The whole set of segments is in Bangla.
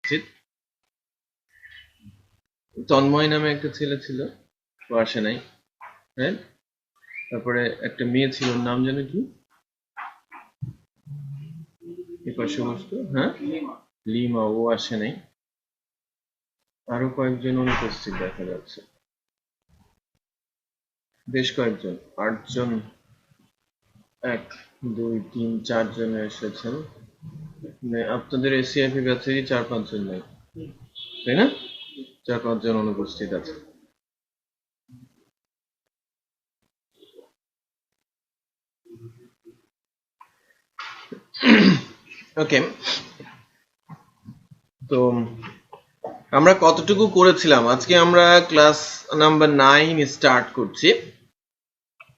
উপস্থিত। তন্ময় নামে একটা ছেলে ছিল, ও আসে নাই। হ্যাঁ, তারপরে একটা মেয়ে ছিল, নাম জানো কি? এপাশে বসতো, হ্যাঁ, লিমা, ও আসে নাই। আরো কয়েকজন অনুপস্থিত দেখা যাচ্ছে, বেশ কয়েকজন, 8 জন, 1 2 3 4 জন এসেছেন। আপনাদের এসিআইপি ব্যাচেরই 4-5 জন নাই, তাই না? 4-5 জন অনুপস্থিত আছে। ওকে, তো আমরা কতটুকু করেছিলাম? আজকে আমরা ক্লাস নাম্বার 9 স্টার্ট করছি।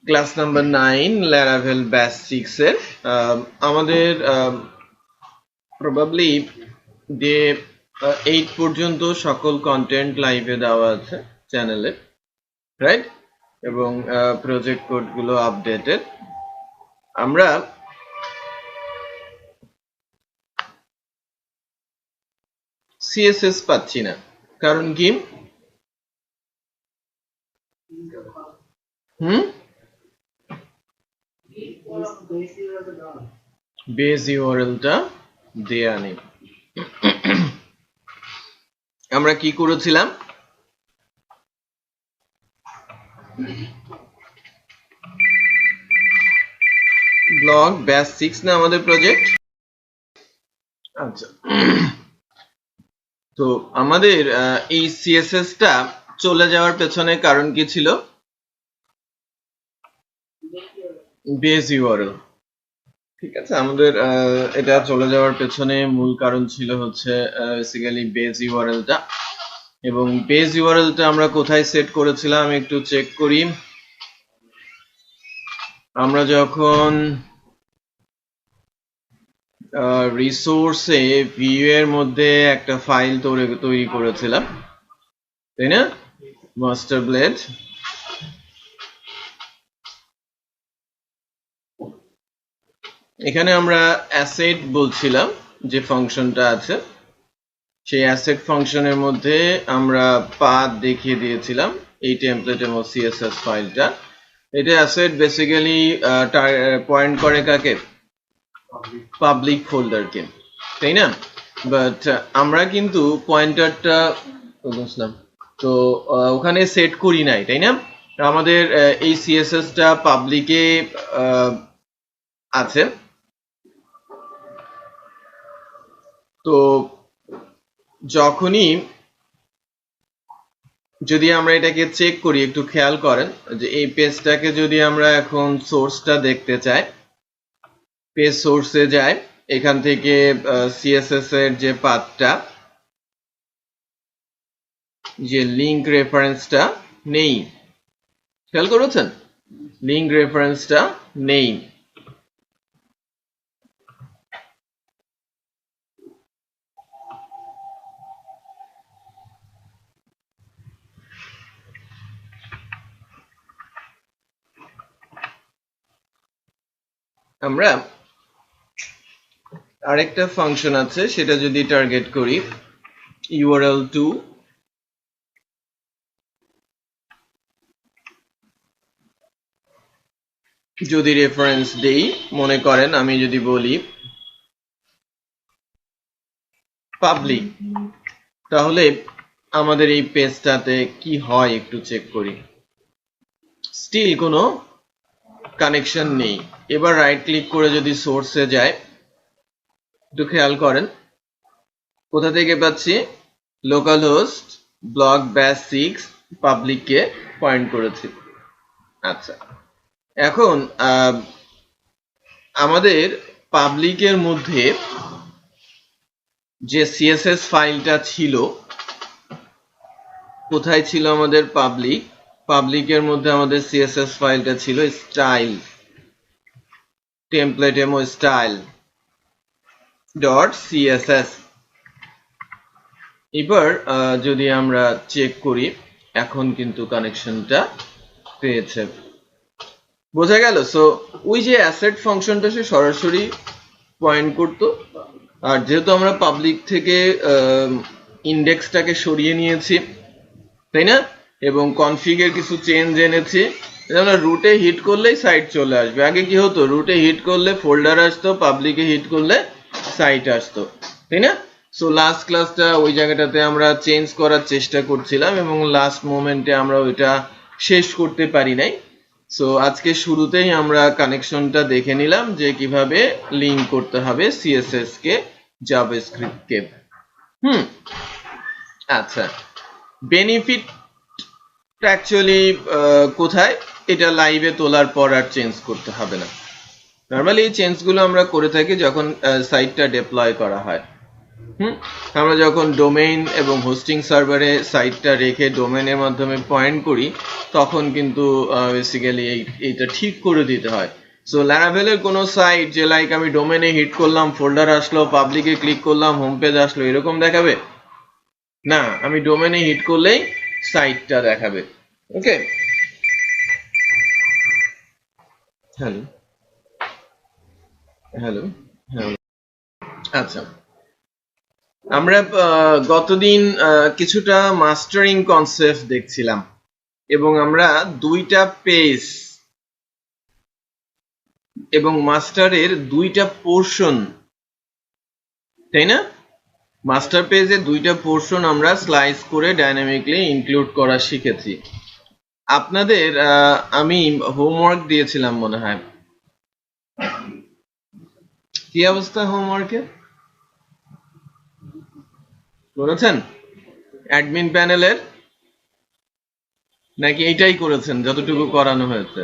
ক্লাস নাম্বার 9 ল্যারাভেল ব্যাচ 6 এর আমাদের প্রবাবলি ডে 8 পর্যন্ত সকল কন্টেন্ট লাইভে দেওয়া আছে চ্যানেলে, রাইট? এবং প্রজেক্ট কোড গুলো আপডেটেড। আমরা সিএসএস পাচ্ছি না, কারণ কি? বেস ইউআরএলটা দেয়া নেই। আমরা কি করেছিলাম? ব্লগ ব্যাচ 6 না আমাদের প্রজেক্ট? আচ্ছা, তো আমাদের এই সিএসএস টা চলে যাওয়ার পেছনে কারণ কি ছিল? Base URL. ঠিক আছে, আমাদের এটা চলে যাওয়ার পেছনে মূল কারণ ছিল হচ্ছে বেসিক্যালি বেস ইউআরএলটা। এবং বেস ইউআরএলটা আমরা কোথায় সেট করেছিলাম আমি একটু চেক করি। আমরা যখন রিসোর্সে ভিউ এর মধ্যে একটা ফাইল তৈরি করেছিলাম, তাই না? Master blade. এখানে আমরা অ্যাসেট বলছিলাম যে ফাংশনটা আছে, সেই অ্যাসেট ফাংশনের মধ্যে আমরা পাথ দেখিয়ে দিয়েছিলাম এই টেমপ্লেট এবং সিএসএস ফাইলটা। এটা অ্যাসেট বেসিক্যালি পয়েন্ট করে কাকে? পাবলিক ফোল্ডারকে, তাই না? বাট আমরা কিন্তু পয়েন্টারটা বুঝলাম তো ওখানে সেট করি নাই, তাই না? আমাদের এই সিএসএসটা পাবলিকে আছে। তো যখনই যদি আমরা এটাকে চেক করি, একটু খেয়াল করেন যে এই পেজটাকে যদি আমরা এখন সোর্সটা দেখতে চাই, পেজ সোর্সে যাই, এখান থেকে সিএসএস এর যে পাথটা, যে লিংক রেফারেন্সটা নেই, খেয়াল করেছেন? লিংক রেফারেন্সটা নেই। আমরা আরেকটা ফাংশন আছে, সেটা যদি টার্গেট করি url2, যদি রেফারেন্স দেই, মনে করেন আমি যদি বলি পাবলিক, তাহলে আমাদের এই পেজটাতে কি হয় একটু চেক করি। স্টিল কোনো কানেকশন নেই। এবার রাইট ক্লিক করে যদি সোর্সে যায়, একটু খেয়াল করেন কোথা থেকে পাচ্ছি? লোকাল হোস্ট ব্লগ ব্যাচ 6 পাবলিককে পয়েন্ট করেছি। আচ্ছা, এখন আমাদের পাবলিকের মধ্যে যে সিএসএস ফাইলটা ছিল, কোথায় ছিল আমাদের পাবলিক? পাবলিকের মধ্যে আমাদের সিএসএস ফাইলটা ছিল স্টাইল, টেমপ্লেট এমো স্টাইল ডট সিএসএস। এবার যদি আমরা চেক করি, এখন কিন্তু কানেকশনটা পেয়েছে, বোঝা গেল? সো ওই যে অ্যাসেট ফাংশনটা সে সরাসরি পয়েন্ট করতো আর যেহেতু আমরা পাবলিক থেকে ইন্ডেক্সটাকে সরিয়ে নিয়েছি, তাই না, এবং কনফিগের কিছু চেঞ্জ এনেছি, আমরা রুটে হিট করলেই সাইট চলে আসবে। আগে কি হতো, রুটে হিট করলে ফোল্ডার আসতো, পাবলিকে হিট করলে সাইট আসতো, তাই না? সো লাস্ট ক্লাসটা ওই জায়গাটাতে আমরা চেঞ্জ করার চেষ্টা করছিলাম এবং লাস্ট মোমেন্টে আমরা ওইটা শেষ করতে পারি নাই। সো আজকে শুরুতেই আমরা কানেকশনটা দেখে নিলাম যে কিভাবে লিংক করতে হবে সিএসএস কে জাভাস্ক্রিপ্ট কে। আচ্ছা, বেনিফিট অ্যাকচুয়ালি কোথায়, এটা লাইভে তোলার পর আর চেঞ্জ করতে হবে না। নর্মালি এই চেঞ্জগুলো আমরা করে থাকি যখন সাইটটা ডেপ্লয় করা হয়। আমরা যখন ডোমেইন এবং হোস্টিং সার্ভারে সাইটটা রেখে ডোমেইনের মাধ্যমে পয়েন্ট করি, তখন কিন্তু বেসিক্যালি এইটা ঠিক করে দিতে হয়। সো ল্যারাভেলের কোনো সাইট যে লাইক আমি ডোমেইনে হিট করলাম, ফোল্ডার আসলো, পাবলিকে ক্লিক করলাম, হোম পেজ আসলো, এরকম দেখাবে না। আমি ডোমেইনে হিট করলেই সাইটটা দেখাবে। ওকে, হ্যালো হ্যালো হ্যালো। আচ্ছা, আমরা গতদিন কিছুটা মাস্টারিং কনসেপ্ট দেখছিলাম এবং আমরা দুইটা পেজ এবং মাস্টারের দুইটা পোর্শন, তাই না, মাস্টার পেজে দুইটা পোর্শন আমরা স্লাইস করে ডাইনামিকলি ইনক্লুড করা শিখেছি। আপনাদের আমি হোমওয়ার্ক দিয়েছিলাম মনে হয়, কি অবস্থা হোমওয়ার্কের, করেছেন অ্যাডমিন প্যানেলের, নাকি এইটাই করেছেন যতটুকু করানো হয়েছে?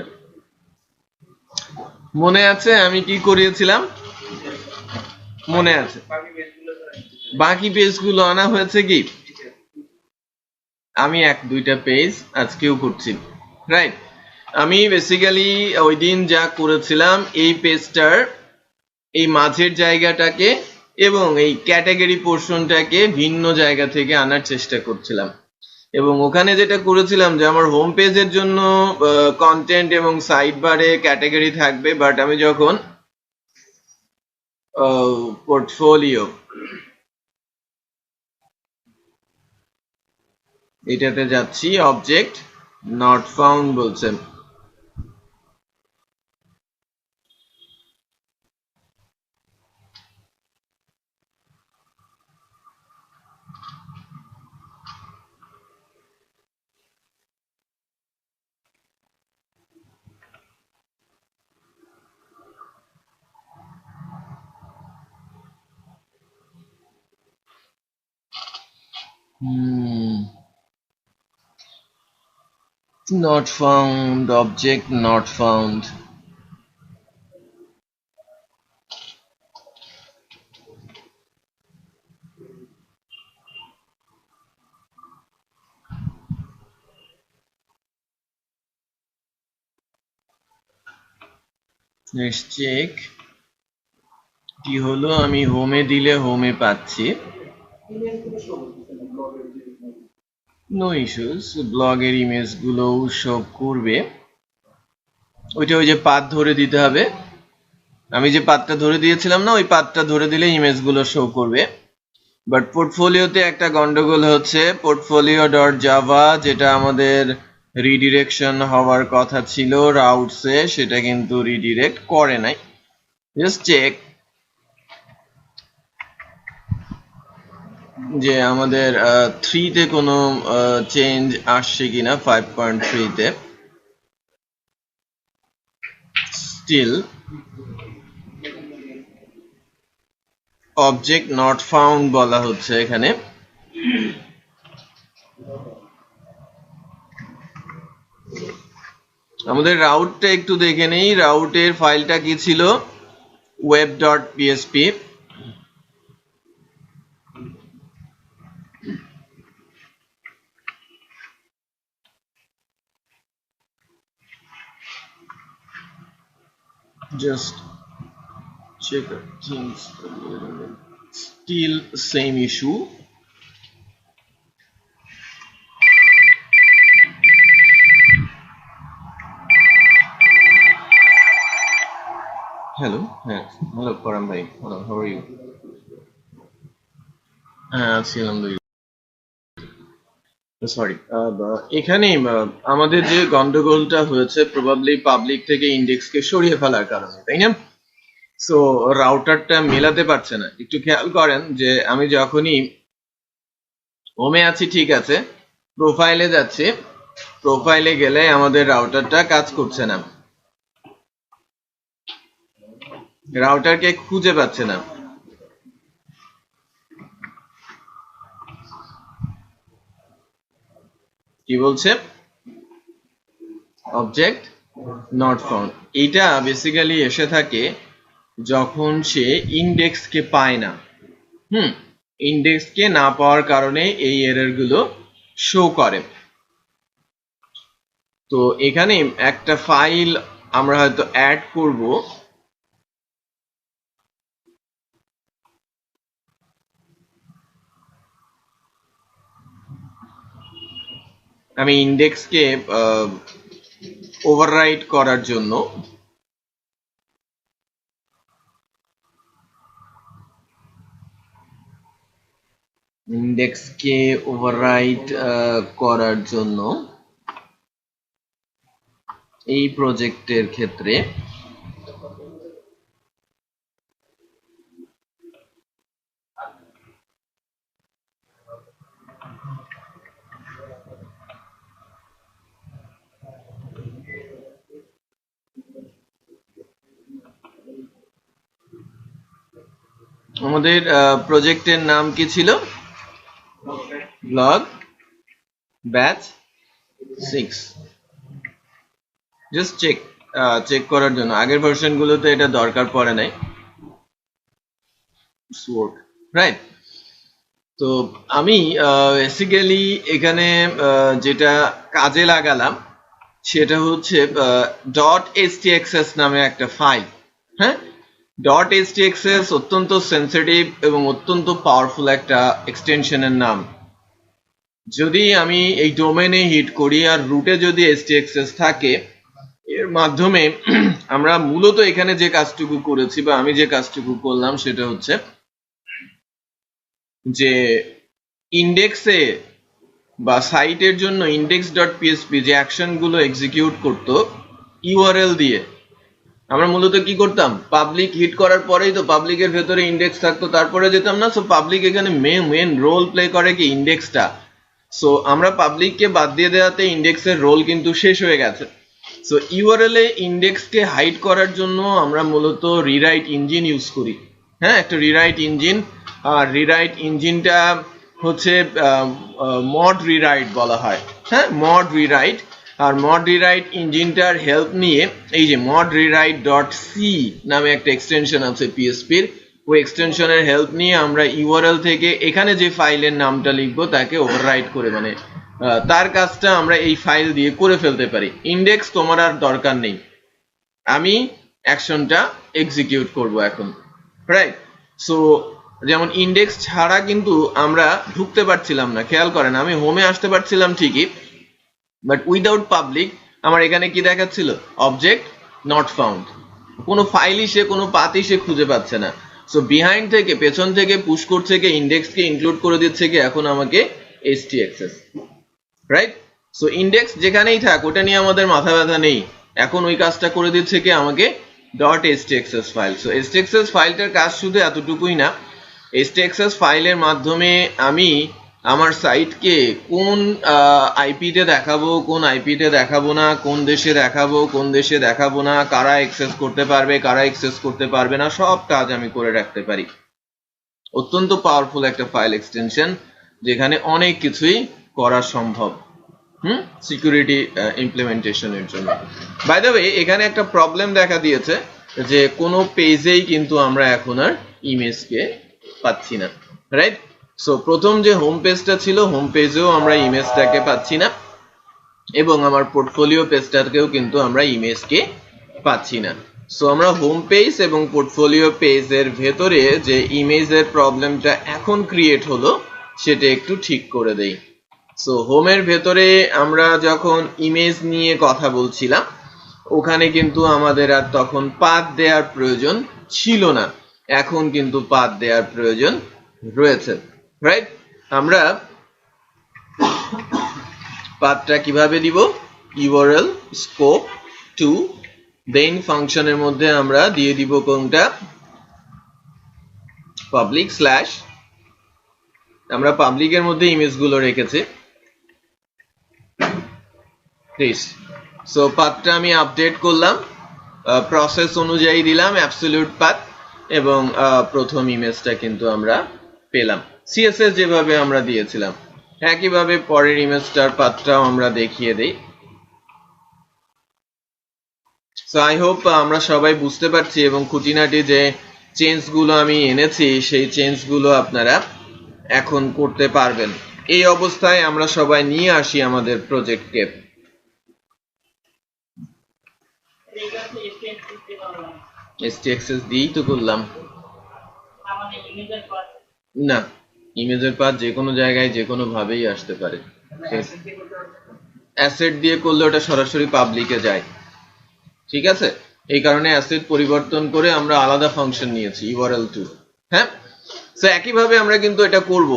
মনে আছে আমি কি করিয়েছিলাম? মনে আছে, বাকি পেজগুলো আনা হয়েছে কি? আমি এক দুইটা পেজ আজকেও করছি, রাইট। আমি বেসিক্যালি ওই দিন যা করেছিলাম, এই পেজটার এই মাঝের জায়গাটাকে এবং এই ক্যাটাগরি পোর্শনটাকে ভিন্ন জায়গা থেকে আনার চেষ্টা করছিলাম এবং ওখানে যেটা করেছিলাম যে আমার হোম পেজের জন্য কন্টেন্ট এবং সাইড বারে ক্যাটাগরি থাকবে, বাট আমি যখন পোর্টফোলিও এটাতে যাচ্ছি, অবজেক্ট নট ফাউন্ড বলছে। Not found, object not found. Let's check. কি হলো, আমি হোমে দিলে হোমে পাচ্ছি, নো ইস্যুস, ব্লগের ইমেজ গুলো শো করবে। ওইটা ওই যে পাথ ধরে দিতে হবে, আমি যে পাথটা ধরে দিয়েছিলাম না, ওই পাথটা ধরে দিলে ইমেজ গুলো শো করবে। বাট পোর্টফোলিওতে একটা গন্ডগোল হচ্ছে, পোর্টফোলিও ডট জাভা যেটা আমাদের রিডিরেকশন হওয়ার কথা ছিল রাউটসে, সেটা কিন্তু রিডিরেক্ট করে নাই। জাস্ট চেক যে আমাদের 3 তে কোনো চেঞ্জ আসছে কিনা, 5.3 তে স্টিল অবজেক্ট নট ফাউন্ড বলা হচ্ছে এখানে। আমাদের রাউটটা একটু দেখে নেই, রাউটের ফাইলটা কি ছিল, web.php। just check things a little bit. Still same issue. Hello, yes. Hello Param bhai, hello, how are you? হ্যাঁ ছিলাম সরি। এখানে আমাদের যে গন্ডগোলটা হয়েছে প্রবাবলি পাবলিক থেকে ইন্ডেক্সকে সরিয়ে ফেলার কারণে, তাই না? সো রাউটারটা মেলাতে পারছে না। একটু খেয়াল করেন যে আমি যখনই হোমে আছি ঠিক আছে, প্রোফাইলে যাচ্ছি, প্রোফাইলে গেলে আমাদের রাউটারটা কাজ করছে না, রাউটারকে খুঁজে পাচ্ছে না। কি বলছে? Object not found. এইটা বেসিক্যালি এসে থাকে যখন সে ইন্ডেক্সকে পায় না। ইন্ডেক্সকে না পাওয়ার কারণে এই এরর গুলো শো করে। তো এখানে একটা ফাইল আমরা হয়তো অ্যাড করব, আমি ইন্ডেক্সকে ওভাররাইট করার জন্য। ইন্ডেক্সকে ওভাররাইট করার জন্য এই প্রজেক্টের ক্ষেত্রে আমাদের প্রজেক্টের নাম কি ছিল? Blog batch 6। জাস্ট চেক করার জন্য, আগের ভার্সন গুলোতে এটা দরকার পড়ে নাই, রাইট? তো আমি বেসিক্যালি এখানে যেটা কাজে লাগালাম সেটা হচ্ছে .htxs নামে একটা ফাইল। হ্যাঁ, .htxs অত্যন্ত সেন্সিটিভ এবং অত্যন্ত পাওয়ারফুল একটা এক্সটেনশনের নাম। যদি আমি এই ডোমেনে হিট করি আর রুটে যদি htxs থাকে, এর মাধ্যমে আমরা মূলত এখানে যে কাজটুকু করেছি বা আমি যে কাজটুকু করলাম সেটা হচ্ছে যে ইন্ডেক্সে বা সাইটের জন্য index.php যে অ্যাকশন গুলো এক্সিকিউট করতো ইউআরএল দিয়ে, আমরা মূলত কি করতাম? পাবলিক হিট করার পরেই তো পাবলিকের ভেতরে ইন্ডেক্স থাকতো, তারপরে যেতাম না। সো পাবলিক এখানে মেন রোল প্লে করে কি? ইন্ডেক্সটা। সো আমরা পাবলিককে বাদ দিয়ে দেওয়াতে ইন্ডেক্সের রোল কিন্তু শেষ হয়ে গেছে। সো ইউআরএল এ ইন্ডেক্সকে হাইড করার জন্য আমরা মূলত রিরাইট ইঞ্জিন ইউজ করি। হ্যাঁ, একটা রিরাইট ইঞ্জিন। আর রিরাইট ইঞ্জিনটা হচ্ছে মড রিরাইট বলা হয়। হ্যাঁ, মড রিরাইট। আর মড রিরাইট ইঞ্জিনটার হেল্প নিয়ে এই যে মড রিরাইট ডট সি নামে একটা এক্সটেনশন আছে পিএসপির, ওই এক্সটেনশনের হেল্প নিয়ে আমরা ইউআরএল থেকে এখানে যে ফাইলের নামটা লিখবো তাকে ওভাররাইট করে, মানে তার কাজটা আমরা এই ফাইল দিয়ে করে ফেলতে পারি। ইন্ডেক্স তোমার আর দরকার নেই, আমি অ্যাকশনটা এক্সিকিউট করব এখন, রাইট? সো যেমন ইন্ডেক্স ছাড়া কিন্তু আমরা ঢুকতে পারছিলাম না। খেয়াল করেন, আমি হোমে আসতে পারছিলাম ঠিকই, বাট উইদাউট পাবলিক আমার এখানে কি দেখাচ্ছিল? Object not found. কোনো ফাইলই সে, কোনো পাতই সে খুঁজে পাচ্ছে না। সো বিহাইন্ড থেকে, পেছন থেকে পুশ করছে কি? ইন্ডেক্সকে ইনক্লুড করে দিচ্ছে কি এখন আমাকে htxs, রাইট? সো ইন্ডেক্স যেখানেই থাক ওটা নিয়ে আমাদের মাথা ব্যথা নেই, এখন ওই কাজটা করে দিচ্ছে কি? আমাকে .htxs ফাইল। সো htxs ফাইলটার কাজ শুধু এতটুকুই না, htxs ফাইলের মাধ্যমে আমি আমার সাইটকে কোন আইপিতে দেখাবো, কোন আইপিতে দেখাবো না, কোন দেশে দেখাবো, কোন দেশে দেখাবো না, কারা অ্যাক্সেস করতে পারবে, কারা অ্যাক্সেস করতে পারবে না, সব কাজ আমি করে রাখতে পারি। অত্যন্ত পাওয়ারফুল একটা ফাইল এক্সটেনশন, যেখানে অনেক কিছুই করা সম্ভব সিকিউরিটি ইমপ্লিমেন্টেশনের জন্য। বাই দ্য ওয়ে, এখানে একটা প্রবলেম দেখা দিয়েছে যে কোনো পেজেই কিন্তু আমরা এখন আর ইমেজকে পাচ্ছি না, রাইট? সো প্রথম যে হোম পেজটা ছিল, হোম পেজেও আমরা ইমেজটাকে পাচ্ছি না, এবং আমার পোর্টফোলিও পেজটাকেও কিন্তু আমরা ইমেজকে পাচ্ছি না। সো আমরা হোম পেজ এবং পোর্টফোলিও পেজের ভেতরে যে ইমেজের প্রবলেমটা এখন ক্রিয়েট হলো সেটা একটু ঠিক করে দেই। সো হোমের ভেতরে আমরা যখন ইমেজ নিয়ে কথা বলছিলাম, ওখানে কিন্তু আমাদের আর তখন পাথ দেওয়ার প্রয়োজন ছিল না, এখন কিন্তু পাথ দেওয়ার প্রয়োজন রয়েছে। রাইট? আমরা পাথটা কিভাবে দিব? ইউআরএল স্কোপ টু দেন ফাংশনের মধ্যে আমরা দিয়ে দিব কোনটা? পাবলিক স্ল্যাশ, আমরা পাবলিকের মধ্যে ইমেজগুলো রেখেছি প্লিজ। সো পাথটা আমি আপডেট করলাম, প্রসেস অনুযায়ী দিলাম অ্যাবসলিউট পাথ, এবং প্রথম ইমেজটা কিন্তু আমরা পেলাম সিএসএস যেভাবে আমরা দিয়েছিলাম। একইভাবে পরের ইমেজটার পাথটাও আমরা দেখিয়ে দেই। সো আই হোপ আমরা সবাই বুঝতে পারছি এবং খুঁটিনাটি যে চেঞ্জগুলো আমি এনেছি সেই চেঞ্জগুলো আপনারা এখন করতে পারবেন। এই অবস্থায় আমরা সবাই নিয়ে আসি আমাদের প্রজেক্টকে। এসটিএক্সএস দিয়েই তো করলাম না, ইমেজের পাথ যে কোনো জায়গায় যে কোনো ভাবেই আসতে পারে। অ্যাসেট দিয়ে করলে ওটা সরাসরি পাবলিকে যায়, ঠিক আছে? এই কারণে অ্যাসেট পরিবর্তন করে আমরা আলাদা ফাংশন নিয়েছি ইউআরএল2। হ্যাঁ, সো একইভাবে আমরা কিন্তু এটা করব।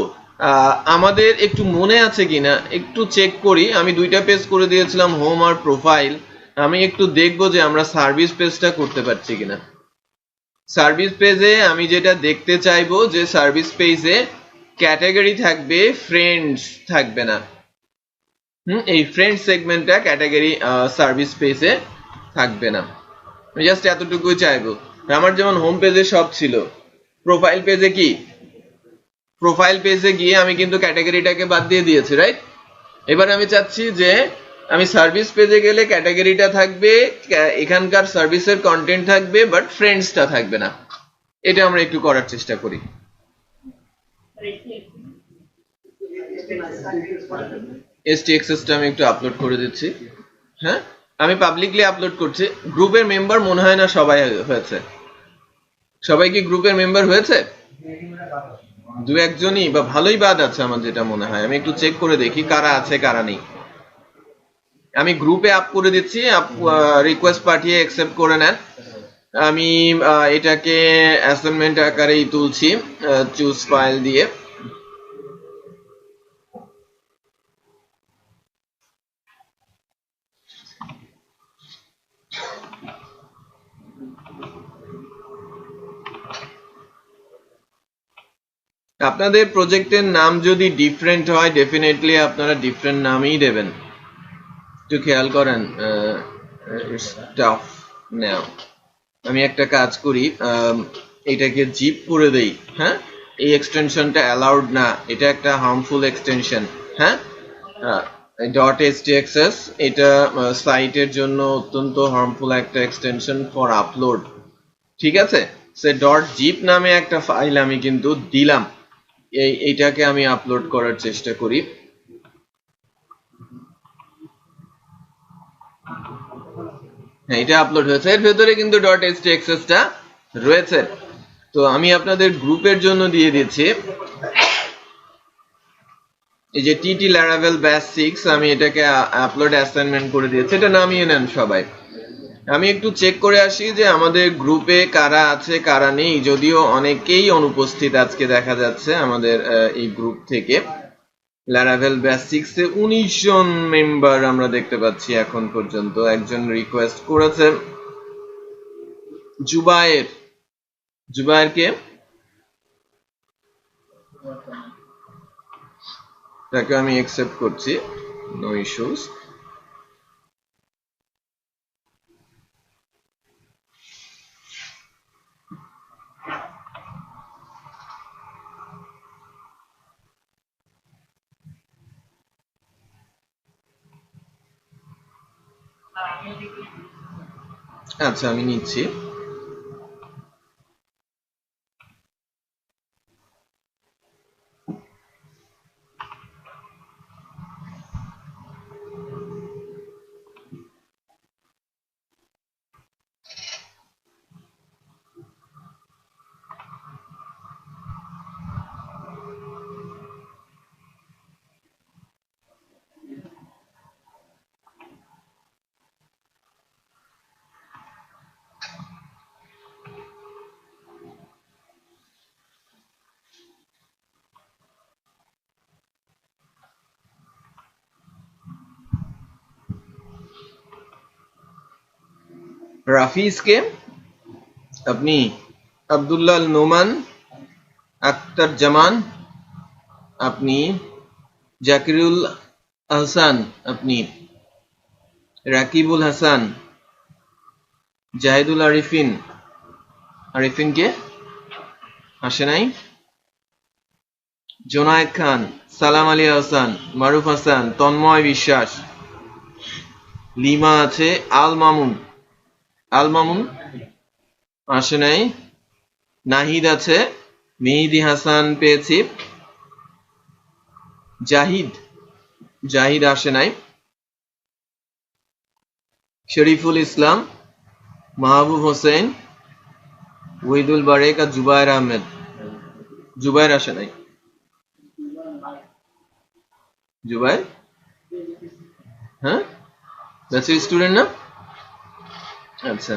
আমাদের একটু মনে আছে কিনা একটু চেক করি। আমি দুইটা পেজ করে দিয়েছিলাম, হোম আর প্রোফাইল। আমি একটু দেখবো যে আমরা সার্ভিস পেজটা করতে পারছি কিনা। সার্ভিস পেজে আমি যেটা দেখতে চাইবো যে সার্ভিস পেজে ক্যাটাগরি থাকবে, ফ্রেন্ডস থাকবে না। এই ফ্রেন্ড সেগমেন্টটা ক্যাটাগরি সার্ভিস পেজে থাকবে না। আমি জাস্ট এতটুকুই চাইবো। আমার যেমন হোম পেজে সব ছিল, প্রোফাইল পেজে কি? প্রোফাইল পেজে গিয়ে আমি কিন্তু ক্যাটাগরিটাকে বাদ দিয়ে দিয়েছি, রাইট? এবার আমি চাচ্ছি যে আমি সার্ভিস পেজে গেলে ক্যাটাগরিটা থাকবে, এখানকার সার্ভিসের কন্টেন্ট থাকবে, বাট ফ্রেন্ডসটা থাকবে না। এটা আমরা একটু করার চেষ্টা করি। এসটিএক্সএসটা আমি একটু আপলোড করে দিচ্ছি। হ্যাঁ, আমি পাবলিকলি আপলোড করছি। গ্রুপের মেম্বার মনে হয় না সবাই হয়েছে। সবাই কি গ্রুপের মেম্বার হয়েছে? দু একজনই বা ভালোই বাদ আছে আমার যেটা মনে হয়। আমি একটু চেক করে দেখি কারা আছে কারা নেই। আমি গ্রুপে আপ করে দিচ্ছি, রিকোয়েস্ট পাঠিয়ে অ্যাকসেপ্ট করে নেন। আমি এটাকে অ্যাসাইনমেন্ট আকারেই তুলছি, চুজ ফাইল দিয়ে। আপনাদের প্রজেক্টের নাম যদি ডিফারেন্ট হয়, ডেফিনেটলি আপনারা ডিফারেন্ট নামই দেবেন। একটু খেয়াল করেন, টাফ নাও। আমি একটা কাজ করি, এটাকে জিপ করে দেই। হ্যাঁ, এই এক্সটেনশনটা অ্যালাউড না, এটা একটা হার্মফুল এক্সটেনশন। হ্যাঁ, .stxs এটা সাইটের জন্য অত্যন্ত হার্মফুল একটা এক্সটেনশন ফর আপলোড, ঠিক আছে? সে .zip নামে একটা ফাইল আমি কিন্তু দিলাম, এইটাকে আমি আপলোড করার চেষ্টা করি। হ্যাঁ, এটা আপলোড হয়েছে, এর ভেতরে কিন্তু .stxs টা রয়েছে। তো আমি আপনাদের গ্রুপের জন্য দিয়ে দিচ্ছি এই যে টিটি ল্যারাভেল ব্যাচ 6, আমি এটাকে আপলোড অ্যাসাইনমেন্ট করে দিয়েছি। এটা নামিয়ে নেন সবাই। আমি একটু চেক করে আসি যে আমাদের গ্রুপে কারা আছে কারা নেই। যদিও অনেকেই অনুপস্থিত আজকে দেখা যাচ্ছে আমাদের এই গ্রুপ থেকে। ল্যারাভেল ব্যাচ 6 এ 19 জন মেম্বার আমরা দেখতে পাচ্ছি এখন পর্যন্ত। একজন রিকোয়েস্ট করেছেন, জুবায়ের। জুবায়েরকে তাকে আমি অ্যাকসেপ্ট করছি, নো ইস্যুস। আচ্ছা, আমি নিচ্ছি। রাফিজকে আপনি আব্দুল্লাহ নোমান, আক্তার জামান আপনি, জাকিরুল আহসান আপনি, রাকিবুল হাসান, জাহিদুল আরিফিনকে আসে নাই, জোনায়েদ খান, সালাম আলী হাসান, মারুফ হাসান, তন্ময় বিশ্বাস, লিমা আছে, আল মামুন আসে নাই, নাহিদ আছে, মেহেদি হাসান পেয়েছি, জাহিদ আসে নাই, শরীফুল ইসলাম, মাহবুব হোসেন, ওহিদুল বারেক আর জুবায়ের আহমেদ। জুবায়ের আসে নাই। জুবায়ের, হ্যাঁ ব্যাচের স্টুডেন্ট না? আচ্ছা,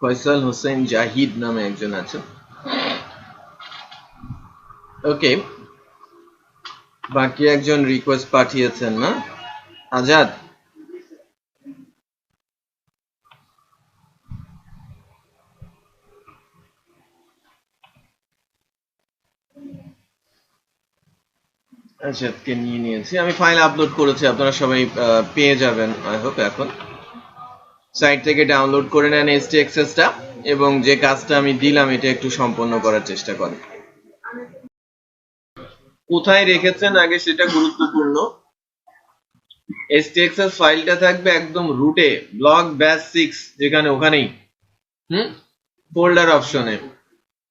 ফয়সাল হোসেন জাহিদ নামে একজন আছে। ওকে, বাকি একজন রিকোয়েস্ট পাঠিয়েছেন না, আজাদ। আজাদকে নিয়ে নিয়েছি আমি, ফাইল আপলোড করেছি, আপনারা সবাই পেয়ে যাবেন আই হোপ। এখন সাইট থেকে ডাউনলোড করে নেন STXS-টা এবং যে কাজটা আমি দিলাম এটা একটু সম্পন্ন করার চেষ্টা করেন। কোথায় রেখেছেন আগে সেটা গুরুত্বপূর্ণ। STXS ফাইলটা থাকবে একদম রুটে, ব্লক ব্যাচ 6 যেখানে, ওখানেই ফোল্ডার অপশনে।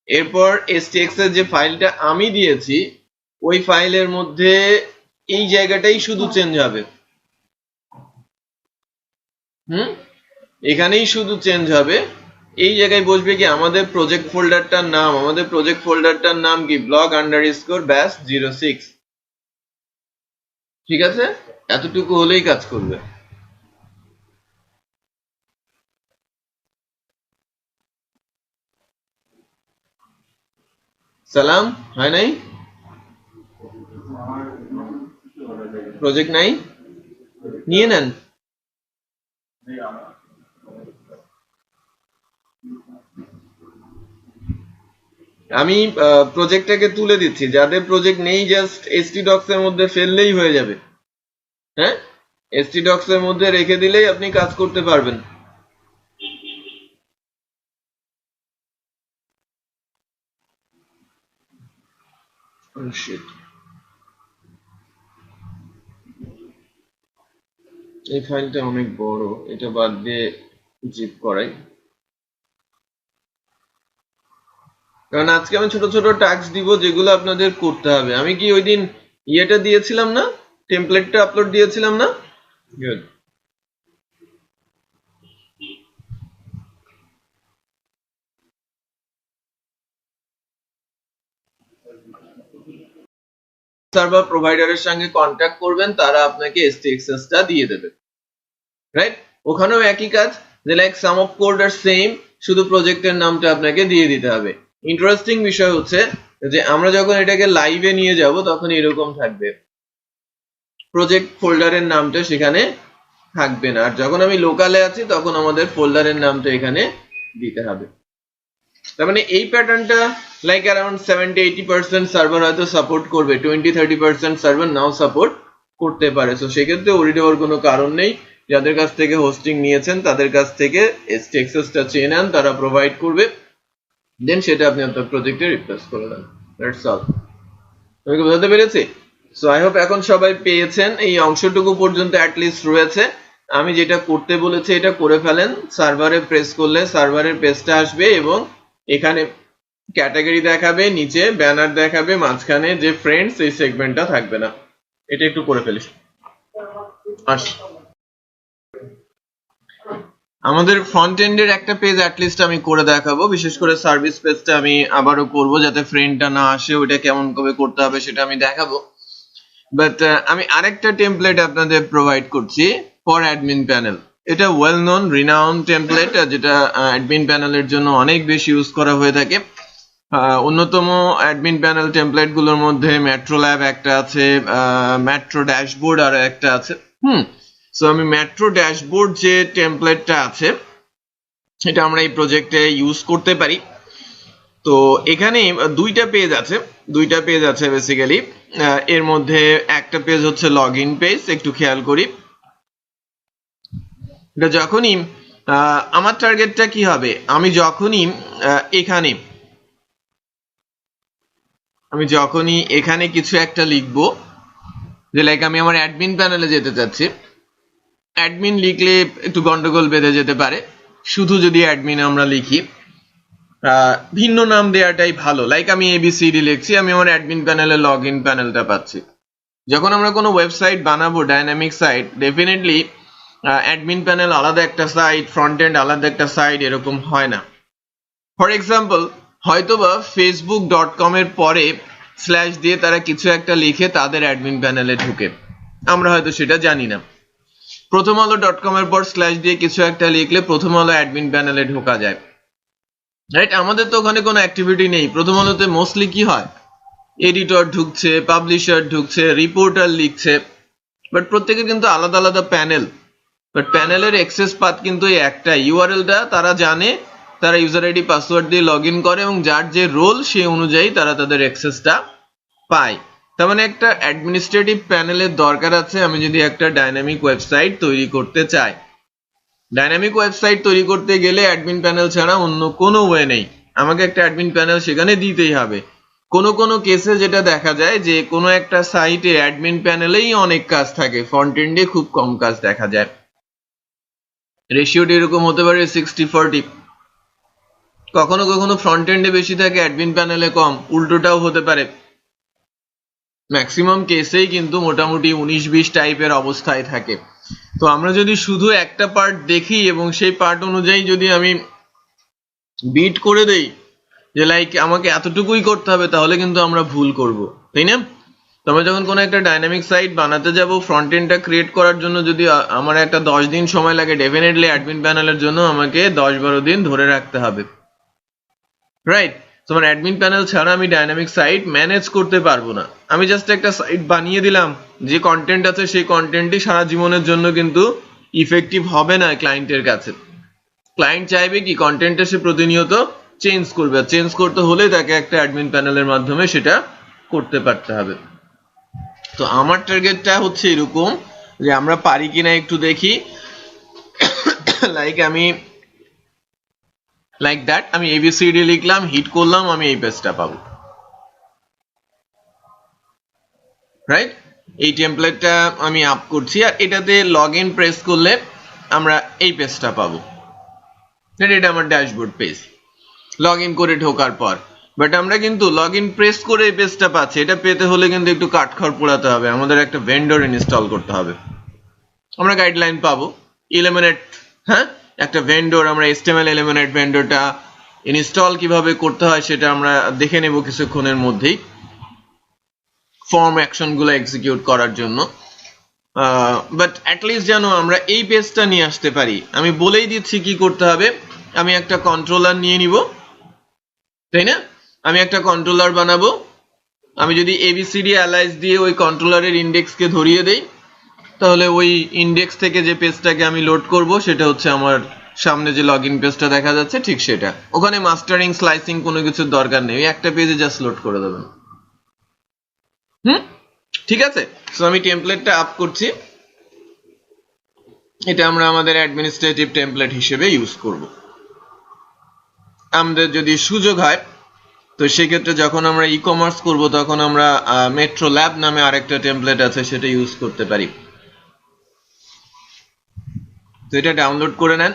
এরপর STXS যে ফাইলটা আমি দিয়েছি ওই ফাইলের মধ্যে এই জায়গাটাই শুধু চেঞ্জ হবে, এখানেই শুধু চেঞ্জ হবে। এই জায়গায় বসবে কি আমাদের প্রজেক্ট ফোল্ডারটার নাম কি block_batch 06। ঠিক আছে, এতটুকু হলেই কাজ করবে। সালাম, হয় নাই? প্রজেক্ট নাই, নিয়ে নেন। আমি প্রজেক্টটাকে তুলে দিচ্ছি, যাদের প্রজেক্ট নেই জাস্ট htdocs এর মধ্যে ফেললেই হয়ে যাবে। হ্যাঁ, htdocs এর মধ্যে রেখে দিলেই আপনি কাজ করতে পারবেন। এই ফাইলটা অনেক বড়, এটা বাদ দিয়ে জিপ করাই, কারণ আজকে আমি ছোট ছোট টাস্ক দিব যেগুলো আপনাদের করতে হবে। আমি কি ওই দিন ইয়েটা দিয়েছিলাম না, টেমপ্লেটটা আপলোড দিয়েছিলাম না? গুড। সার্ভার প্রোভাইডারের সঙ্গে কন্ট্যাক্ট করবেন, তারা আপনাকে STXS-টা দিয়ে দেবে, রাইট? ওখানেও একই কাজ, যে লাইক সাম অফ কোড আর সেম, শুধু প্রজেক্টের নামটা আপনাকে দিয়ে দিতে হবে। ইন্টারেস্টিং বিষয় হচ্ছে যে আমরা যখন এটাকে লাইভে নিয়ে যাব তখন এরকম থাকবে, প্রজেক্ট ফোল্ডারের নামটা সেখানে থাকবে না, আর যখন আমি লোকালে আছি তখন আমাদের ফোল্ডারের নামটা এখানে দিতে হবে। তার মানে এই প্যাটার্নটা লাইক অ্যারাউন্ড 70-80% সার্ভার হয়তো সাপোর্ট করবে, 20-30% সার্ভার নাও সাপোর্ট করতে পারে। সো সেক্ষেত্রে ওরিড হওয়ার কোনো কারণ নেই। যাদের কাছ থেকে হোস্টিং নিয়েছেন তাদের কাছ থেকে STXS-টা চেয়ে নেন, তারা প্রোভাইড করবে, দেন সেটা আপনি আপনার প্রজেক্টে রিপ্লেস করে দেন। That's all. আমি কি বোঝাতে পেরেছি? সো আই হোপ এখন সবাই পেয়েছেন, এই অংশটুকু পর্যন্ত অ্যাটলিস্ট রয়েছে। আমি যেটা করতে বলেছি এটা করে ফেলেন, সার্ভারে প্রেস করলে সার্ভারের পেজটা আসবে এবং এখানে ক্যাটাগরি দেখাবে, নিচে ব্যানার দেখাবে, মাঝখানে যে ফ্রেন্ডস এই সেগমেন্টটা থাকবে না। এটা একটু করে ফেলিস। আমাদের ফ্রন্ট এন্ডের একটা পেজ অ্যাটলিস্ট আমি করে দেখাবো, বিশেষ করে সার্ভিস পেজটা আমি আবারও করব, যাতে ফ্রেন্ডটা না আসে, ওইটা কেমন করে করতে হবে সেটা আমি দেখাবো। বাট আমি আরেকটা টেমপ্লেট আপনাদের প্রোভাইড করছি ফর অ্যাডমিন প্যানেল। এটা ওয়েল নোন রিনাউন টেমপ্লেট, যেটা অ্যাডমিন প্যানেলের জন্য অনেক বেশি ইউজ করা হয়ে থাকে। অন্যতম অ্যাডমিন প্যানেল টেমপ্লেট গুলোর মধ্যে মেট্রো ল্যাব একটা আছে, মেট্রো ড্যাশবোর্ড আর একটা আছে। সো আমি মেট্রো ড্যাশবোর্ড যে টেমপ্লেটটা আছে সেটা আমরা এই প্রজেক্টে ইউজ করতে পারি। তো এখানে দুইটা পেজ আছে বেসিক্যালি। এর মধ্যে একটা পেজ হচ্ছে লগইন পেজ, একটু খেয়াল করি। এটা যখনই আমার টার্গেটটা কি হবে, আমি যখনই এখানে কিছু একটা লিখবো, যে লাইক আমি আমার অ্যাডমিন প্যানেলে যেতে চাচ্ছি, অ্যাডমিন লিখলে একটু গন্ডগোল বেঁধে যেতে পারে। শুধু যদি অ্যাডমিন আমরা লিখি, ভিন্ন নাম দেওয়াটাই ভালো। লাইক আমি এবিসিডি লিখছি, আমি আমার অ্যাডমিন প্যানেলে লগ ইন প্যানেলটা পাচ্ছি। যখন আমরা কোনো ওয়েবসাইট বানাবো, dynamic site, definitely admin panel আলাদা একটা সাইট, ফ্রন্ট এন্ড আলাদা একটা সাইট, এরকম হয় না। ফর এক্সাম্পল, হয়তোবা facebook.com এর পরে স্ল্যাশ দিয়ে তারা কিছু একটা লিখে তাদের অ্যাডমিন প্যানেলে ঢুকে, আমরা হয়তো সেটা জানি না। প্রথম আলো.com এর পর স্ল্যাশ দিয়ে কিছু একটা লিখলে প্রথম আলো অ্যাডমিন প্যানেলে ঢোকা যায়, রাইট? আমাদের তো ওখানে কোনো অ্যাক্টিভিটি নেই। প্রথম আলোতে মোস্টলি কি হয়, এডিটর ঢুকছে, পাবলিশার ঢুকছে, রিপোর্টার লিখছে, বাট প্রত্যেকের কিন্তু আলাদা আলাদা প্যানেল। বাট প্যানেলের অ্যাক্সেস পাথ কিন্তু এই একটাই, ইউআরএলটা তারা জানে, তারা ইউজার আইডি পাসওয়ার্ড দিয়ে লগ ইন করে এবং যার যে রোল সেই অনুযায়ী তারা তাদের অ্যাক্সেসটা পায়। তার মানে একটা অ্যাডমিনিস্ট্রেটিভ প্যানেলের দরকার আছে আমি যদি একটা ডাইনামিক ওয়েবসাইট তৈরি করতে চাই। ডাইনামিক ওয়েবসাইট তৈরি করতে গেলে অ্যাডমিন প্যানেল ছাড়া অন্য কোনো ওয়ে নেই, আমাকে একটা অ্যাডমিন প্যানেল সেখানে দিতেই হবে। কোনো কেসে যেটা দেখা যায় যে কোনো একটা সাইটে অ্যাডমিন প্যানেলেই অনেক কাজ থাকে, ফ্রন্ট এন্ডে খুব কম কাজ দেখা যায়। রেশিওটি এরকম হতে পারে 60-40, কখনো কখনো ফ্রন্ট এন্ডে বেশি থাকে, অ্যাডমিন প্যানেলে কম, উল্টোটাও হতে পারে। ম্যাক্সিমাম কেসেই কিন্তু মোটামুটি 19-20 টাইপের অবস্থায় থাকে। তো আমরা যদি শুধু একটা পার্ট দেখি এবং সেই পার্ট অনুযায়ী যদি আমি বিট করে দেই যে লাইক আমাকে এতটুকুই করতে হবে, তাহলে কিন্তু আমরা ভুল করব, তাই না? তো আমরা যখন কোনো একটা ডাইনামিক সাইট বানাতে যাব, ফ্রন্ট এন্ডটা ক্রিয়েট করার জন্য যদি আমার একটা 10 দিন সময় লাগে, ডেফিনেটলি অ্যাডমিন প্যানেলের জন্য আমাকে 10-12 দিন ধরে রাখতে হবে, রাইট? তোমার অ্যাডমিন প্যানেল ছাড়া আমি ডাইনামিক সাইট ম্যানেজ করতে পারবো না। আমি জাস্ট একটা সাইট বানিয়ে দিলাম, যে কন্টেন্ট আছে সেই কন্টেন্টই সারা জীবনের জন্য কিন্তু ইফেক্টিভ হবে না ক্লায়েন্টের কাছে। ক্লায়েন্ট চাইবে কি, কন্টেন্টটা সে প্রতিনিয়ত চেঞ্জ করবে, চেঞ্জ করতে হলে তাকে একটা অ্যাডমিন প্যানেলের মাধ্যমে সেটা করতে পারতে হবে। তো আমার টার্গেটটা হচ্ছে এরকম যে আমরা পারি কিনা একটু দেখি। লাইক দ্যাট আমি এবিসিডি লিখলাম, হিট করলাম, আমি এই পেজটা পাবো, রাইট? এই টেমপ্লেটটা আমি আপ করছি, আর এটাতে লগ ইন প্রেস করলে আমরা এই পেজটা পাবো। এটা আমার ড্যাশবোর্ড পেজ, লগ ইন করে ঢোকার পর। বাট আমরা কিন্তু লগ ইন প্রেস করে এই পেজটা পাচ্ছি, এটা পেতে হলে কিন্তু একটু কাঠখড় পোড়াতে হবে, আমাদের একটা ভেন্ডর ইনস্টল করতে হবে। আমরা গাইডলাইন পাবো, ইলিমিনেট, হ্যাঁ, একটা ভেন্ডর, আমরা HTML এলিমিনেট ভেন্ডরটা ইনস্টল কিভাবে করতে হয় সেটা আমরা দেখে নেব কিছুক্ষণের মধ্যেই, ফর্ম অ্যাকশনগুলো এক্সিকিউট করার জন্য। বাট অ্যাটলিস্ট যেন আমরা এই পেজটা নিয়ে আসতে পারি। আমি বলেই দিচ্ছি কি করতে হবে। আমি একটা কন্ট্রোলার নিয়ে নিব, তাই না? আমি একটা কন্ট্রোলার বানাবো। আমি যদি ABCD অ্যালাইজ দিয়ে ওই কন্ট্রোলারের ইন্ডেক্সকে ধরিয়ে দেই, তাহলে ওই ইন্ডেক্স থেকে যে পেজটাকে আমি লোড করব সেটা হচ্ছে আমার সামনে যে লগ ইন পেজটা দেখা যাচ্ছে, ঠিক সেটা। ওখানে মাস্টারিং, স্লাইসিং কোনো কিছুর দরকার নেই, একটা পেজে জাস্ট লোড করে দেবেন। ঠিক আছে? সো আমি টেমপ্লেটটা আপ করছি, এটা আমরা আমাদের অ্যাডমিনিস্ট্রেটিভ টেমপ্লেট হিসেবে ইউজ করব। আমাদের যদি সুযোগ হয় তো সেক্ষেত্রে যখন আমরা ই কমার্স করব তখন আমরা মেট্রো ল্যাব নামে আরেকটা টেমপ্লেট আছে সেটা ইউজ করতে পারি। তো এটা ডাউনলোড করে নেন।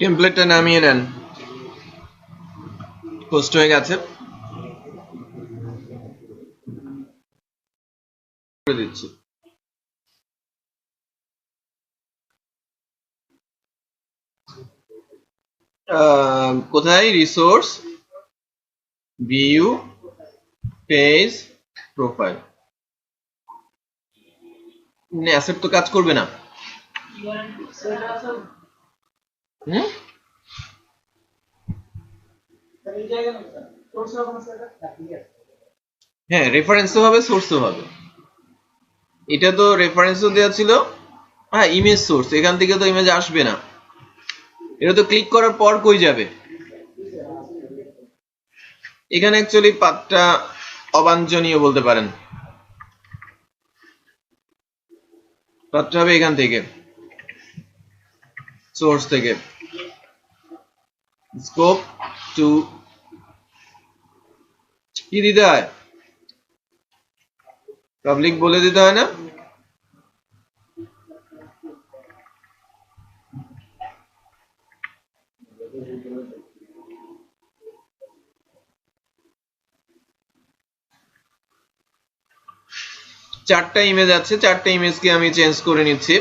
টেমপ্লেটটা নামিয়ে নেন, পোস্ট হয়ে গেছে, করে দিচ্ছি। কোথায়? Resource, view, page, profile. Asset তো কাজ করবে না। হ্যাঁ, রেফারেন্সও হবে, সোর্সও হবে। এটা তো রেফারেন্সও দেওয়া ছিল। হ্যাঁ, ইমেজ সোর্স, এখান থেকে তো ইমেজ আসবে না। এটা তো ক্লিক করার পর কই যাবে? এখানে অ্যাকচুয়ালি পাথটা অবাঞ্ছনীয় বলতে পারেন। পাথটা হবে এখান থেকে, সোর্স থেকে। স্কোপ টু কি দিতে হয়? পাবলিক বলে দিতে হয় না? চারটা ইমেজ আছে, চারটা ইমেজকে আমি চেঞ্জ করে নিচ্ছি।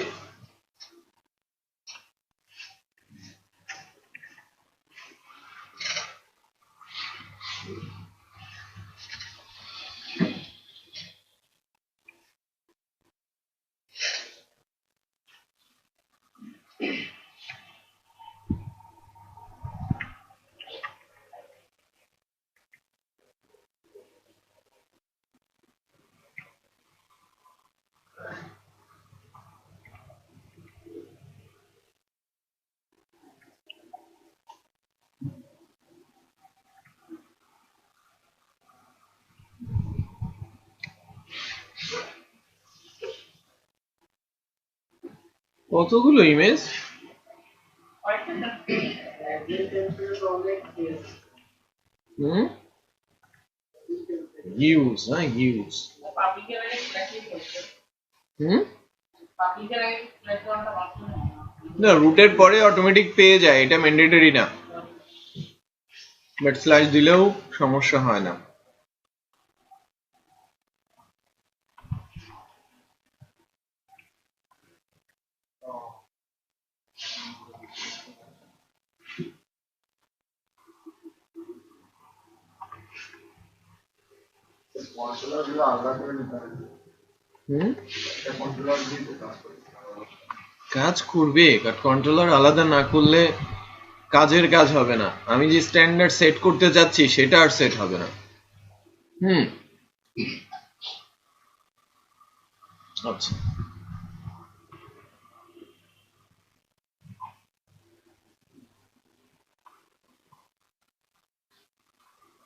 কতগুলো ইমেজ? হিউজ, হ্যাঁ হিউজ। না, রুটের পরে অটোমেটিক পেয়ে যায়, এটা ম্যান্ডেটরি না, বাট স্ল্যাশ দিলেও সমস্যা হয় না। কাজ করবে, বাট কন্ট্রোলার আলাদা না করলে কাজের কাজ হবে না। আমি যে স্ট্যান্ডার্ড সেট করতে যাচ্ছি সেটা আর সেট হবে না। আচ্ছা,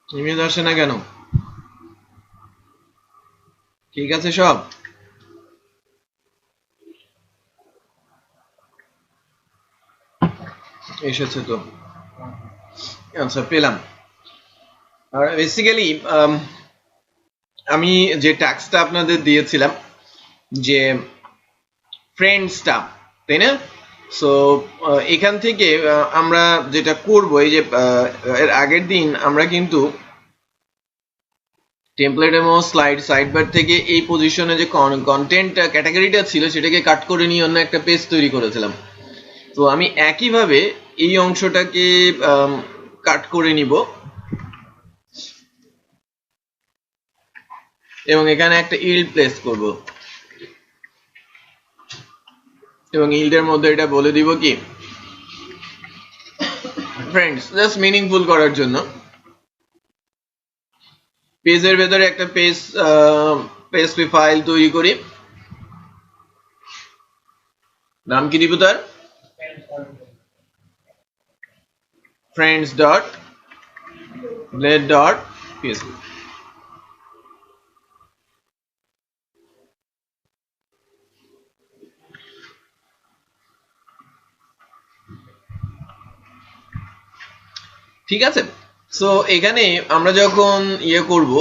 ইমেজ আসে না কেন? ঠিক আছে, সব এসেছে তো। আচ্ছা, পেলাম। আর বেসিক্যালি আমি যে ট্যাক্সটা আপনাদের দিয়েছিলাম, যে ফ্রেন্ডসটা, তাই না? সো এখান থেকে আমরা যেটা করব, এই যে এর আগের দিন আমরা কিন্তু টেমপ্লেট এবং স্লাইড সাইডবার থেকে এই পজিশনে যে কন্টেন্ট ক্যাটাগরিটা ছিল সেটাকে কাট করে নিয়ে অন্য একটা পেজ তৈরি করেছিলাম। তো আমি একইভাবে এই অংশটাকে কাট করে নিব এবং এখানে একটা ইল্ড প্লেস করব এবং ইল্ডের মধ্যে এটা বলে দিব কি ফ্রেন্ডস, জাস্ট মিনিংফুল করার জন্য। পেজের ভেতরে একটা পেজপি ফাইল তৈরি করি। নাম কি দিব তার? friends.blade.psp। ঠিক আছে। সো এখানে আমরা যখন ইয়ে করব,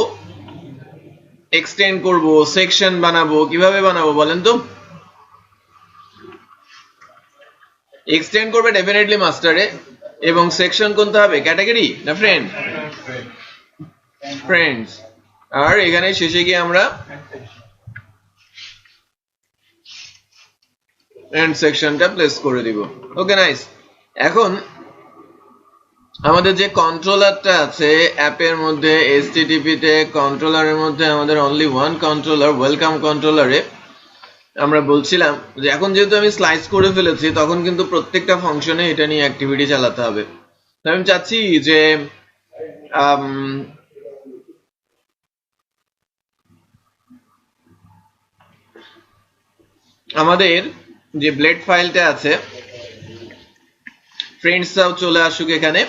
এক্সটেন্ড করব, সেকশন বানাবো, কিভাবে বানাবো বলেন তো? এক্সটেন্ড করবে ডেফিনেটলি মাস্টারে, এবং সেকশন কোনটা হবে, ক্যাটাগরি না ফ্রেন্ড? ফ্রেন্ডস। আর এখানে শেষে গিয়ে আমরা এন্ড সেকশনটা প্লেস করে দিব। Okay nice. এখন আমাদের যে কন্ট্রোলারটা আছে অ্যাপের মধ্যে, এইচটিটিপি তে কন্ট্রোলারের মধ্যে আমাদের অনলি ওয়ান কন্ট্রোলার, ওয়েলকাম কন্ট্রোলারে আমরা বলছিলাম যে এখন যেহেতু আমি স্লাইস করে ফেলেছি, তখন কিন্তু প্রত্যেকটা ফাংশনে এটা নিয়ে অ্যাক্টিভিটি চালাতে হবে। আমি চাচ্ছি যে আমাদের যে ব্লেড ফাইলটা আছে, ফ্রেন্ডসরাও চলে আসুক এখানে,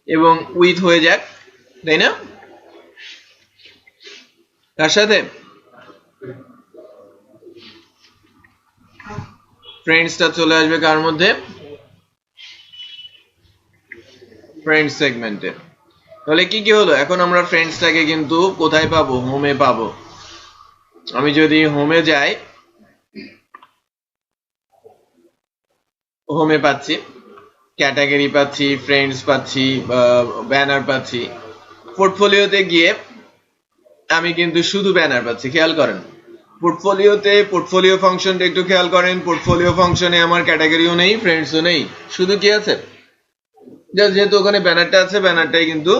এবং উইথ হয়ে যাক, তাই না? তার সাথে ফ্রেন্ডসটা চলে আসবে কার মধ্যে, ফ্রেন্ডস সেগমেন্টে। তাহলে কি কি হলো, এখন আমরা ফ্রেন্ডসটাকে কিন্তু কোথায় পাবো, হোমে পাবো। আমি যদি হোমে যাই, হোমে পাচ্ছি, ক্যাটাগরি পাচ্ছি, ফ্রেন্ডস পাচ্ছি, ব্যানার পাচ্ছি। পোর্টফোলিওতে গিয়ে আমি কিন্তু শুধু ব্যানার পাচ্ছি, খেয়াল করেন। পোর্টফোলিওতে পোর্টফোলিও ফাংশনটা একটু খেয়াল করেন, পোর্টফোলিও ফাংশনে আমার ক্যাটাগরিও নেই, ফ্রেন্ডসও নেই, শুধু কি আছে, যেহেতু ওখানে ব্যানারটা আছে, ব্যানারটাই কিন্তু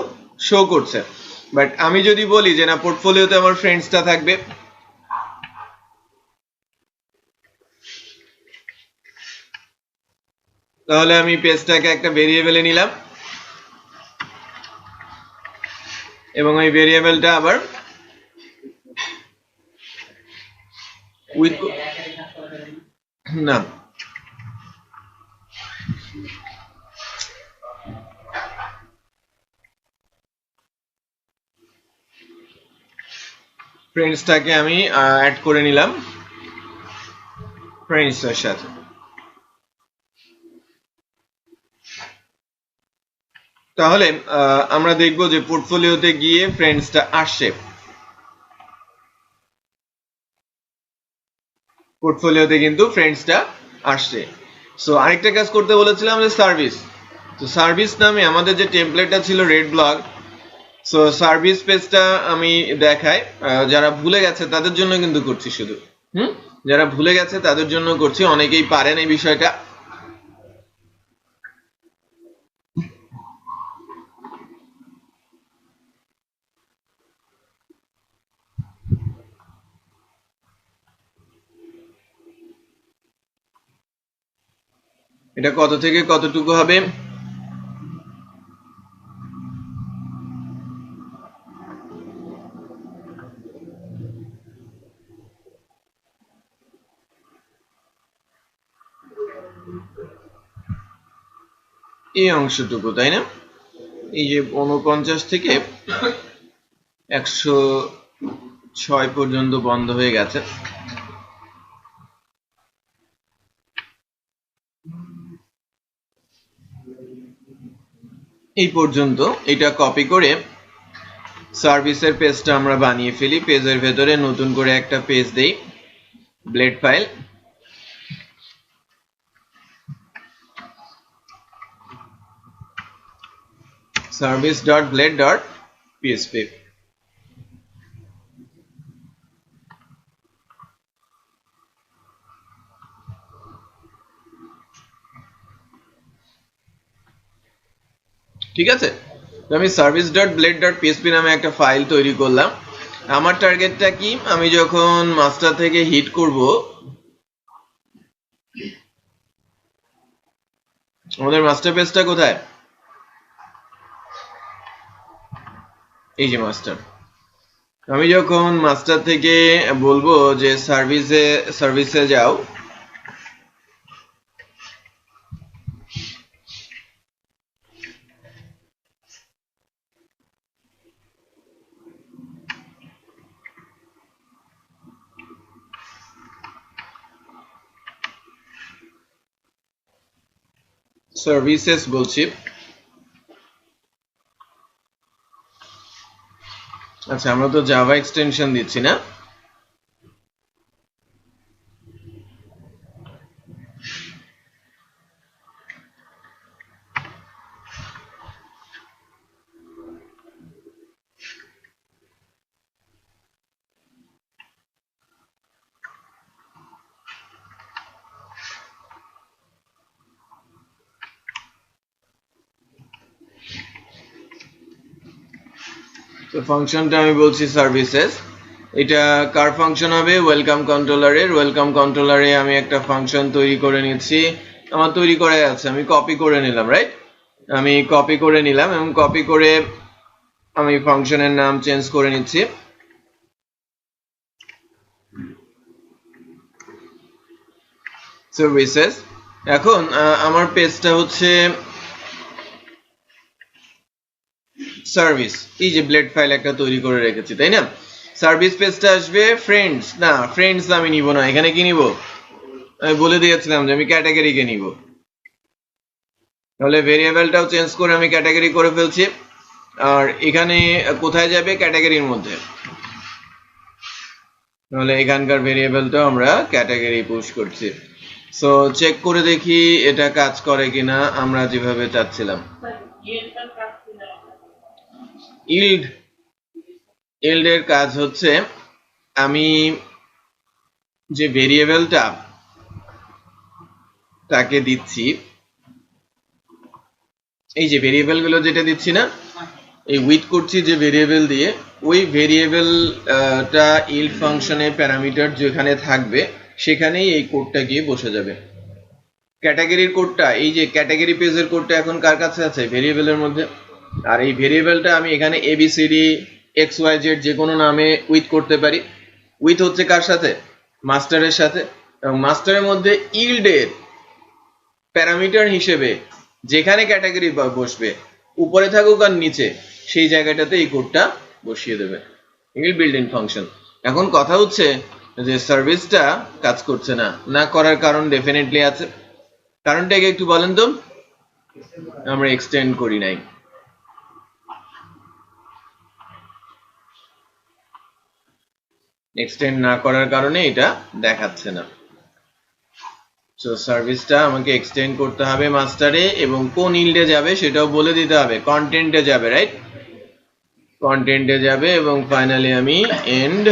শো করছে। বাট আমি যদি বলি যে না, পোর্টফোলিওতে আমার ফ্রেন্ডসটা থাকবে, তাহলে আমি পেজটাকে একটা ভেরিয়েবলে নিলাম, এবং ওই ভেরিয়েবলটা আবার উইথ না, ফ্রেন্ডসটাকে আমি অ্যাড করে নিলাম ফ্রেন্ডসের সাথে। তাহলে আমরা দেখব যে পোর্টফোলিওতে গিয়ে ফ্রেন্ডসটা আসছে, পোর্টফোলিওতে কিন্তু ফ্রেন্ডসটা আসছে। সো আরেকটা কাজ করতে বলেছিলাম যে সার্ভিস। তো সার্ভিস নামে আমাদের যে টেমপ্লেটটা ছিল রেড ব্লগ, সো সার্ভিস পেজটা আমি দেখাই, যারা ভুলে গেছে তাদের জন্য কিন্তু করছি শুধু, যারা ভুলে গেছে তাদের জন্য করছি, অনেকেই পারেন এই বিষয়টা। এটা কত থেকে কতটুকু হবে, এই অংশটুকু, তাই না? এই যে 49 থেকে 106 পর্যন্ত বন্ধ হয়ে গেছে। এই পর্যন্ত এটা কপি করে সার্ভিসের পেজটা আমরা বানিয়ে ফেলি। পেজের ভেতরে নতুন করে একটা পেজ দেই, ব্লেড ফাইল, service.blade.php। ঠিক আছে, তো আমি service.blade.php নামে একটা ফাইল তৈরি করলাম। আমার টার্গেটটা কি, আমি যখন মাস্টার থেকে হিট করব, আমাদের মাস্টার পেজটা কোথায়, এই যে মাস্টার। আমি যখন মাস্টার থেকে বলবো যে সার্ভিসে যাও, সার্ভিসেস বলছি, আচ্ছা আমরা তো জাভা এক্সটেনশন দিচ্ছি না, তো ফাংশনটা আমি বলছি সার্ভিসেস। এটা কার ফাংশন হবে? ওয়েলকাম কন্ট্রোলারের। ওয়েলকাম কন্ট্রোলারে আমি একটা ফাংশন তৈরি করে নিচ্ছি, আমার তৈরি করাই আছে, আমি কপি করে নিলাম, রাইট? আমি কপি করে নিলাম এবং কপি করে আমি ফাংশনের নাম চেঞ্জ করে নিচ্ছি। সার্ভিসেস। এখন আমার পেজটা হচ্ছে সার্ভিস। এই যে ব্লেড ফাইল একটা তৈরি করে রেখেছি, তাই না? সার্ভিস পেজটা আসবে ফ্রেন্ডস। না, ফ্রেন্ডস আমি নিব না, এখানে কি নিব? আমি বলে দিয়েছিলাম যে আমি ক্যাটাগরিকে নিব। তাহলে ভেরিয়েবলটাও চেঞ্জ করে আমি ক্যাটাগরি করে ফেলছি। আর এখানে কোথায় যাবে? ক্যাটাগরির মধ্যে। তাহলে এখানকার ভেরিয়েবলটাও আমরা ক্যাটাগরি পুশ করছি। সো চেক করে দেখি এটা কাজ করে কিনা আমরা যেভাবে চাচ্ছিলাম। ইল্ড এর কাজ হচ্ছে আমি যে ভেরিয়েবলটা তাকে দিচ্ছি, এই যে ভেরিয়েবল গুলো যেটা দিচ্ছি না, এই উইথ করছি যে ভেরিয়েবল দিয়ে, ওই ভেরিয়েবলটা ইল্ড ফাংশনে প্যারামিটার যেখানে থাকবে সেখানেই এই কোডটা গিয়ে বসে যাবে। ক্যাটাগরির কোডটা, এই যে ক্যাটাগরি পেজের কোডটা এখন কার কাছে আছে? ভেরিয়েবলের মধ্যে। আর এই ভেরিয়েবলটা আমি এখানে এবিসিডি XYZ যে কোনো নামে উইথ করতে পারি। উইথ হচ্ছে কার সাথে? মাস্টারের সাথে। এবং মাস্টারের মধ্যে ইল্ডের প্যারামিটার হিসেবে যেখানে ক্যাটাগরি বসবে, উপরে থাকুক আর নিচে, সেই জায়গাটাতে এই কোডটা বসিয়ে দেবে। Yield built in function. এখন কথা হচ্ছে যে সার্ভিসটা কাজ করছে না, না করার কারণ ডেফিনেটলি আছে। কারণটাকে একটু বলেন তো? আমরা এক্সটেন্ড করি নাই। এক্সটেন্ড না করার কারণে এটা দেখাচ্ছে না। সো সার্ভিসটা আমাকে এক্সটেন্ড করতে হবে মাস্টারে, এবং কোন ইল্ডে যাবে সেটাও বলে দিতে হবে। কন্টেন্টে যাবে, রাইট? কন্টেন্টে যাবে এবং ফাইনালি আমি এন্ড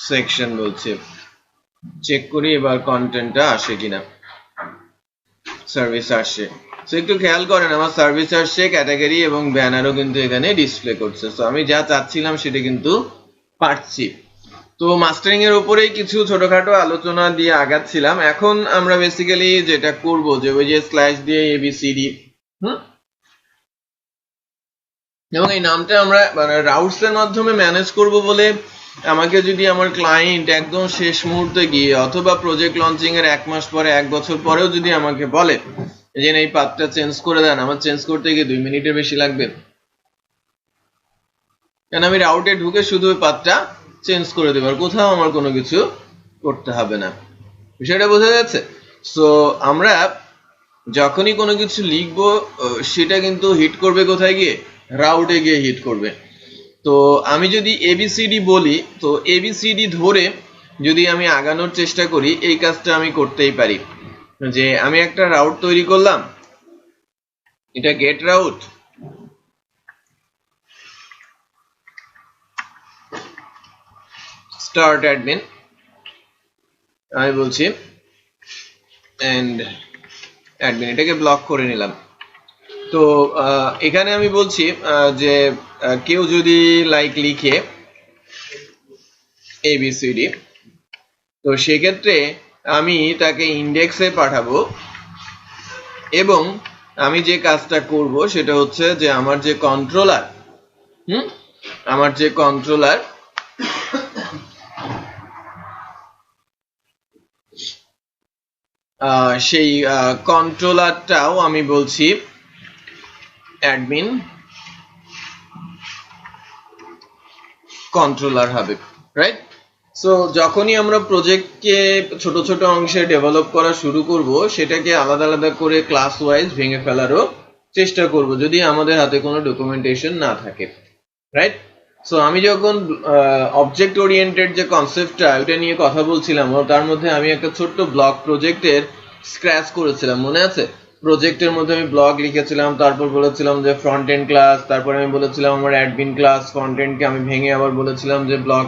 সেকশন বলছি। চেক করি এবার কন্টেন্টটা আসে কিনা। সার্ভিস আসছে। সো একটু খেয়াল করেন, আমার সার্ভিস আসছে, ক্যাটাগরি এবং ব্যানারও কিন্তু এখানে ডিসপ্লে করছে। সো আমি যা চাচ্ছিলাম সেটা কিন্তু পারছি। তো মাস্টারিং এর উপরেই কিছু ছোটখাটো আলোচনা দিয়ে আগাচ্ছিলাম। এখন আমরা বেসিক্যালি যেটা করব যে ওই যে স্ল্যাশ দিয়ে ABCD, এবং এই নামটা আমরা মানে রাউটস এর মাধ্যমে ম্যানেজ করব বলে আমাকে যদি আমার ক্লায়েন্ট একদম শেষ মুহূর্তে গিয়ে অথবা প্রজেক্ট লঞ্চিং এর 1 মাস পরে 1 বছর পরেও যদি আমাকে বলে যে এই পাথটা চেঞ্জ করে দেন, আমার চেঞ্জ করতে গিয়ে 2 মিনিটের বেশি লাগবে, কারণ আমি রাউটে ঢুকে শুধু ওই পাথটা চেঞ্জ করে দেব, আর কোথাও আমার কোনো কিছু করতে হবে না। বিষয়টা বোঝা যাচ্ছে? সো আমরা যখনই কোনো কিছু লিখবো সেটা কিন্তু হিট করবে কোথায় গিয়ে? রাউটে গিয়ে হিট করবে। তো আমি যদি ABCD বলি, তো ABCD ধরে যদি আমি আগানোর চেষ্টা করি, এই কাজটা আমি করতেই পারি। যে আমি একটা রাউট তৈরি করলাম, এটা গেট রাউট, স্টার্ট অ্যাডমিন, আমি বলছি এন্ড অ্যাডমিন, এটাকে ব্লক করে নিলাম। তো এখানে আমি বলছি যে কেউ যদি লাইক লিখে ABCD, তো সেক্ষেত্রে আমি তাকে ইন্ডেক্সে পাঠাবো, এবং আমি যে কাজটা করব সেটা হচ্ছে যে আমার যে কন্ট্রোলার, সেই কন্ট্রোলারটাও আমি বলছি অ্যাডমিন কন্ট্রোলার হবে, রাইট? সো যখনই আমরা প্রজেক্টকে ছোট ছোট অংশে ডেভেলপ করা শুরু করব, সেটাকে আলাদা আলাদা করে ক্লাস ওয়াইজ ভেঙে ফেলারও চেষ্টা করব যদি আমাদের হাতে কোনো ডকুমেন্টেশন না থাকে, রাইট? সো আমি যখন অবজেক্ট ওরিয়েন্টেড যে কনসেপ্টটা ওটা নিয়ে কথা বলছিলাম, তার মধ্যে আমি একটা ছোট্ট ব্লগ প্রজেক্টের স্ক্র্যাচ করেছিলাম, মনে আছে? প্রজেক্টের মধ্যে আমি ব্লগ লিখেছিলাম, তারপর বলেছিলাম যে ফ্রন্ট এন্ড ক্লাস, তারপর আমি বলেছিলাম আমার অ্যাডমিন ক্লাস, ফ্রন্ট এন্ডকে আমি ভেঙে আবার বলেছিলাম যে ব্লগ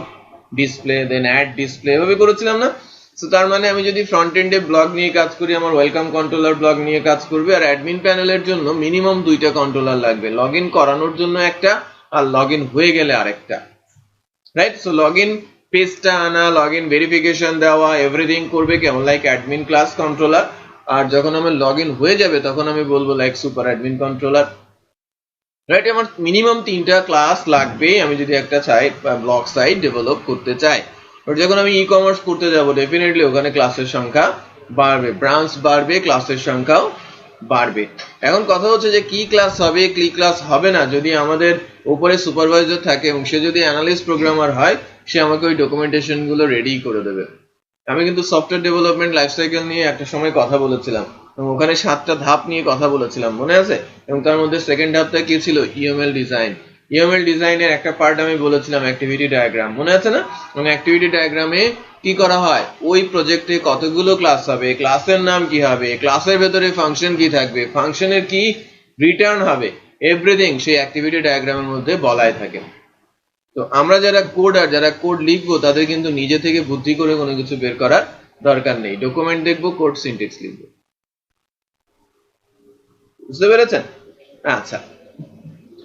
ডিসপ্লে, দেন অ্যাড ডিসপ্লে, এভাবে করেছিলাম না? সো তার মানে আমি যদি ফ্রন্ট এন্ডে ব্লক নিয়ে কাজ করি, আমার ওয়েলকাম কন্ট্রোলার ব্লক নিয়ে কাজ করবে, আর অ্যাডমিন প্যানেলের জন্য মিনিমাম 2টা কন্ট্রোলার লাগবে, লগইন করানোর জন্য একটা আর লগইন হয়ে গেলে আরেকটা, রাইট? সো লগইন পেজটা আনা, লগইন ভেরিফিকেশন দেওয়া, এভরিথিং করবে কেমন লাইক অ্যাডমিন ক্লাস কন্ট্রোলার, আর যখন আমার লগইন হয়ে যাবে তখন আমি বলবো like super admin controller, right? আমার মিনিমাম 3টা ক্লাস লাগবে আমি যদি একটা সাইট বা ব্লগ সাইট ডেভেলপ করতে চাই। আর যখন আমি ই কমার্স করতে যাব ডেফিনেটলি ওখানে ক্লাসের সংখ্যা বাড়বে, ব্রাঞ্চ বাড়বে, ক্লাসের সংখ্যাও বাড়বে। এখন কথা হচ্ছে যে কি ক্লাস হবে কি ক্লাস হবে না, যদি আমাদের উপরে সুপারভাইজার থাকে এবং সে যদি অ্যানালিস্ট প্রোগ্রামার হয়, সে আমাকে ওই ডকুমেন্টেশন গুলো রেডি করে দেবে। আমি কিন্তু সফটওয়্যার ডেভেলপমেন্ট লাইফ সাইকেল নিয়ে একটা সময় কথা বলেছিলাম এবং ওখানে 7টা ধাপ নিয়ে কথা বলেছিলাম, মনে আছে? এবং তার মধ্যে সেকেন্ড ধাপটা কি ছিল? UML design. ইউএমএল ডিজাইনের একটা পার্ট আমি বলেছিলাম অ্যাক্টিভিটি ডায়াগ্রাম, মনে আছে না? এবং অ্যাক্টিভিটি ডায়াগ্রামে কি করা হয়, ওই প্রজেক্টে কতগুলো ক্লাস হবে, ক্লাসের নাম কি হবে, ক্লাসের ভেতরে ফাংশন কি থাকবে, ফাংশনের কি রিটার্ন হবে, এভরিথিং সেই অ্যাক্টিভিটি ডায়াগ্রামের মধ্যে বলাই থাকে। তো আমরা যারা কোডার, যারা কোড লিখবো, তাদের কিন্তু নিজে থেকে বুদ্ধি করে কোনো কিছু বের করার দরকার নেই। ডকুমেন্ট দেখবো, কোড সিনট্যাক্স লিখবো। বুঝতে পেরেছেন? আচ্ছা,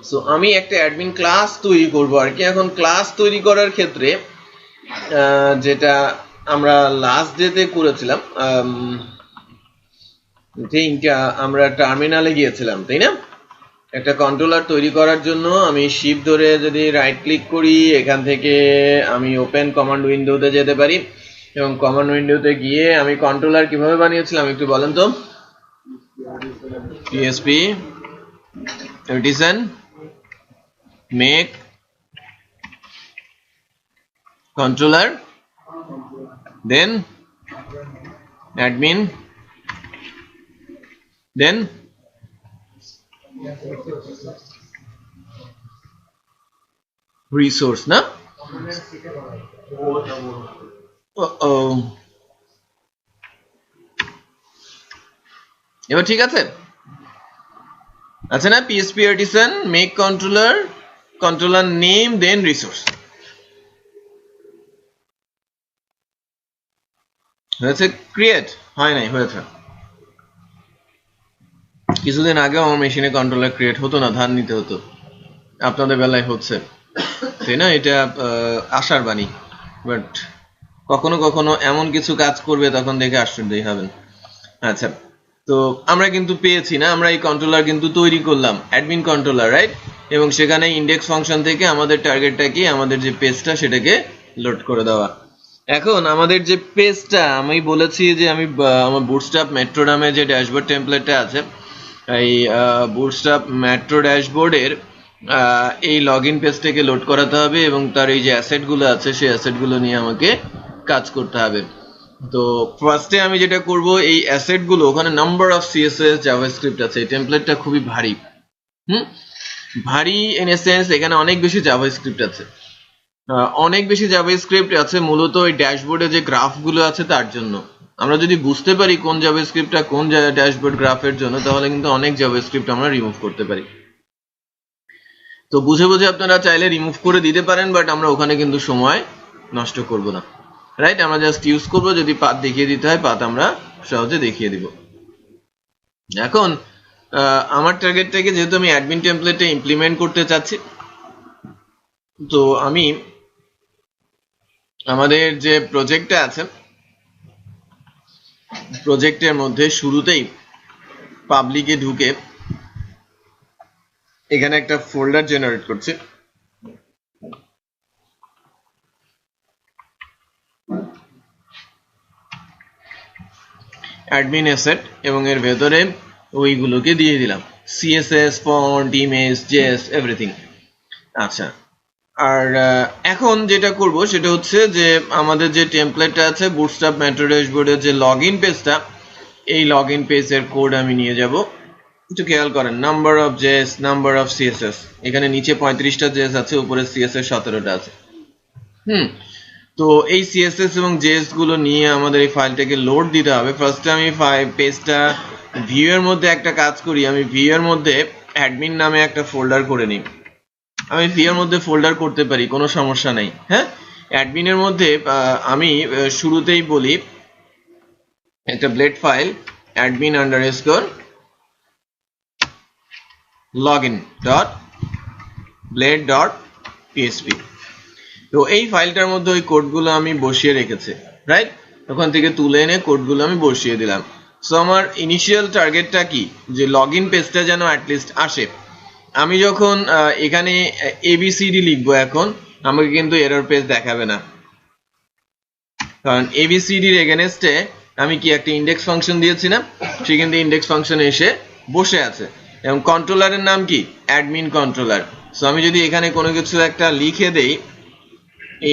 সো আমি একটা অ্যাডমিন ক্লাস তৈরি করব আর কি। এখন ক্লাস তৈরি করার ক্ষেত্রে যেটা আমরা লাস্ট ডেতে করেছিলাম, আমরা টার্মিনালে গিয়েছিলাম, তাই না? একটা কন্ট্রোলার তৈরি করার জন্য আমি শিফট ধরে যদি রাইট ক্লিক করি, এখান থেকে আমি ওপেন কমান্ড উইন্ডোতে যেতে পারি এবং কমান্ড উইন্ডোতে গিয়ে আমি কন্ট্রোলার কিভাবে বানিয়েছিলাম একটু বলেন তো? PHP artisan make controller, then admin, then resource, না? এবার ঠিক আছে? আচ্ছা না, PHP artisan make controller, controller name, then resource। হয়েছে? ক্রিয়েট হয় নাই? হয়েছে। কিছুদিন আগে আমার মেশিনে কন্ট্রোলার ক্রিয়েট হতো না, ধার নিতে হতো। আপনাদের বেলায় হচ্ছে, তাই না? এটা আশার বাণী। বাট কখনো কখনো এমন কিছু কাজ করবে তখন দেখে আশ্চর্যই হবেন। আচ্ছা, তো আমরা কিন্তু পেয়েছি না, আমরা এই কন্ট্রোলার কিন্তু তৈরি করলাম, অ্যাডমিন কন্ট্রোলার, রাইট? এবং সেখানে ইন্ডেক্স ফাংশন থেকে আমাদের টার্গেটটা কি, আমাদের যে পেজটা সেটাকে লোড করে দেওয়া। এখন আমাদের যে পেজটা আমি বলেছি যে আমি আমার বুটস্ট্র্যাপ মেট্রো নামে যে ড্যাশবোর্ড টেমপ্লেটটা আছে, এই বুটস্ট্র্যাপ মেট্রো ড্যাশবোর্ডের এই লগইন পেজটাকে লোড করাতে হবে এবং তার এই যে অ্যাসেটগুলো আছে সেই অ্যাসেটগুলো নিয়ে আমাকে কাজ করতে হবে। তো ফার্স্টে আমি যেটা করব, এই অ্যাসেটগুলো, ওখানে নাম্বার অফ সিএসএস জাভাস্ক্রিপ্ট আছে, এই টেমপ্লেটটা খুবই ভারী। ভারী ইন এ সেন্স এখানে অনেক বেশি জাভাস্ক্রিপ্ট আছে, অনেক বেশি জাভাস্ক্রিপ্ট আছে মূলত ওই ড্যাশবোর্ডে যে গ্রাফগুলো আছে তার জন্য। আমরা যদি বুঝতে পারি কোন জাভাস্ক্রিপ্টটা কোন ড্যাশবোর্ড গ্রাফের জন্য, তাহলে কিন্তু অনেক জাভাস্ক্রিপ্ট আমরা রিমুভ করতে পারি। তো বুঝে বুঝে আপনারা চাইলে রিমুভ করে দিতে পারেন, বাট আমরা ওখানে কিন্তু সময় নষ্ট করব না, রাইট? আমরা জাস্ট ইউজ করবো, যদি পাথ দেখিয়ে দিতে হয় পাথ আমরা সহজে দেখিয়ে দিব। এখন আমার টার্গেটটাকে যেহেতু আমি অ্যাডমিন টেমপ্লেটে ইমপ্লিমেন্ট করতে চাচ্ছি, তো আমি আমাদের যে প্রজেক্টটা আছে প্রজেক্টের মধ্যে শুরুতেই পাবলিকে ঢুকে এখানে একটা ফোল্ডার জেনারেট করছি। অ্যাডমিন অ্যাসেট, এবং এর ভেতরে ওইগুলোকে দিয়ে দিলাম, CSS, font, image, JS, everything. আচ্ছা, আর এখন যেটা করব সেটা হচ্ছে যে আমাদের যে টেমপ্লেটটা আছে বুটস্ট্র্যাপ মেট্রো ড্যাশবোর্ডের যে লগইন পেজটা, এই লগইন পেজের কোড আমি নিয়ে যাব। একটু খেয়াল করেন, number of JS, number of CSS, এখানে নিচে 35টা জেএস আছে, উপরে সিএসএস 17টা আছে। তো এই সিএসএস এবং জেএস গুলো নিয়ে আমাদের এই ফাইলটাকে লোড দিতে হবে। ফার্স্টে আমি পেজটা ভিউ এর মধ্যে একটা কাজ করি, আমি ভিউ এর মধ্যে অ্যাডমিন নামে একটা ফোল্ডার করে নিই। আমি ভিউ এর মধ্যে ফোল্ডার করতে পারি, কোনো সমস্যা নেই। হ্যাঁ, অ্যাডমিনের মধ্যে আমি শুরুতেই বলি একটা blade file admin underscore login.blade.php। তো এই ফাইলটার মধ্যে ওই কোডগুলো আমি বসিয়ে রেখেছি, রাইট? ওখান থেকে তুলে এনে কোডগুলো আমি বসিয়ে দিলাম। সো আমার ইনিশিয়াল টার্গেটটা কি, যে লগইন পেজটা যেন অ্যাটলিস্ট আসে। আমি যখন এখানে এবিসিডি লিখবো, এখন আমাকে কিন্তু এরর পেজ দেখাবে না, কারণ এবিসিডির এগেনস্টে আমি কি একটা ইন্ডেক্স ফাংশন দিয়েছি না, সে কিন্তু ইন্ডেক্স ফাংশনে এসে বসে আছে। এবং কন্ট্রোলারের নাম কি, অ্যাডমিন কন্ট্রোলার। সো আমি যদি এখানে কোনো কিছু একটা লিখে দেই,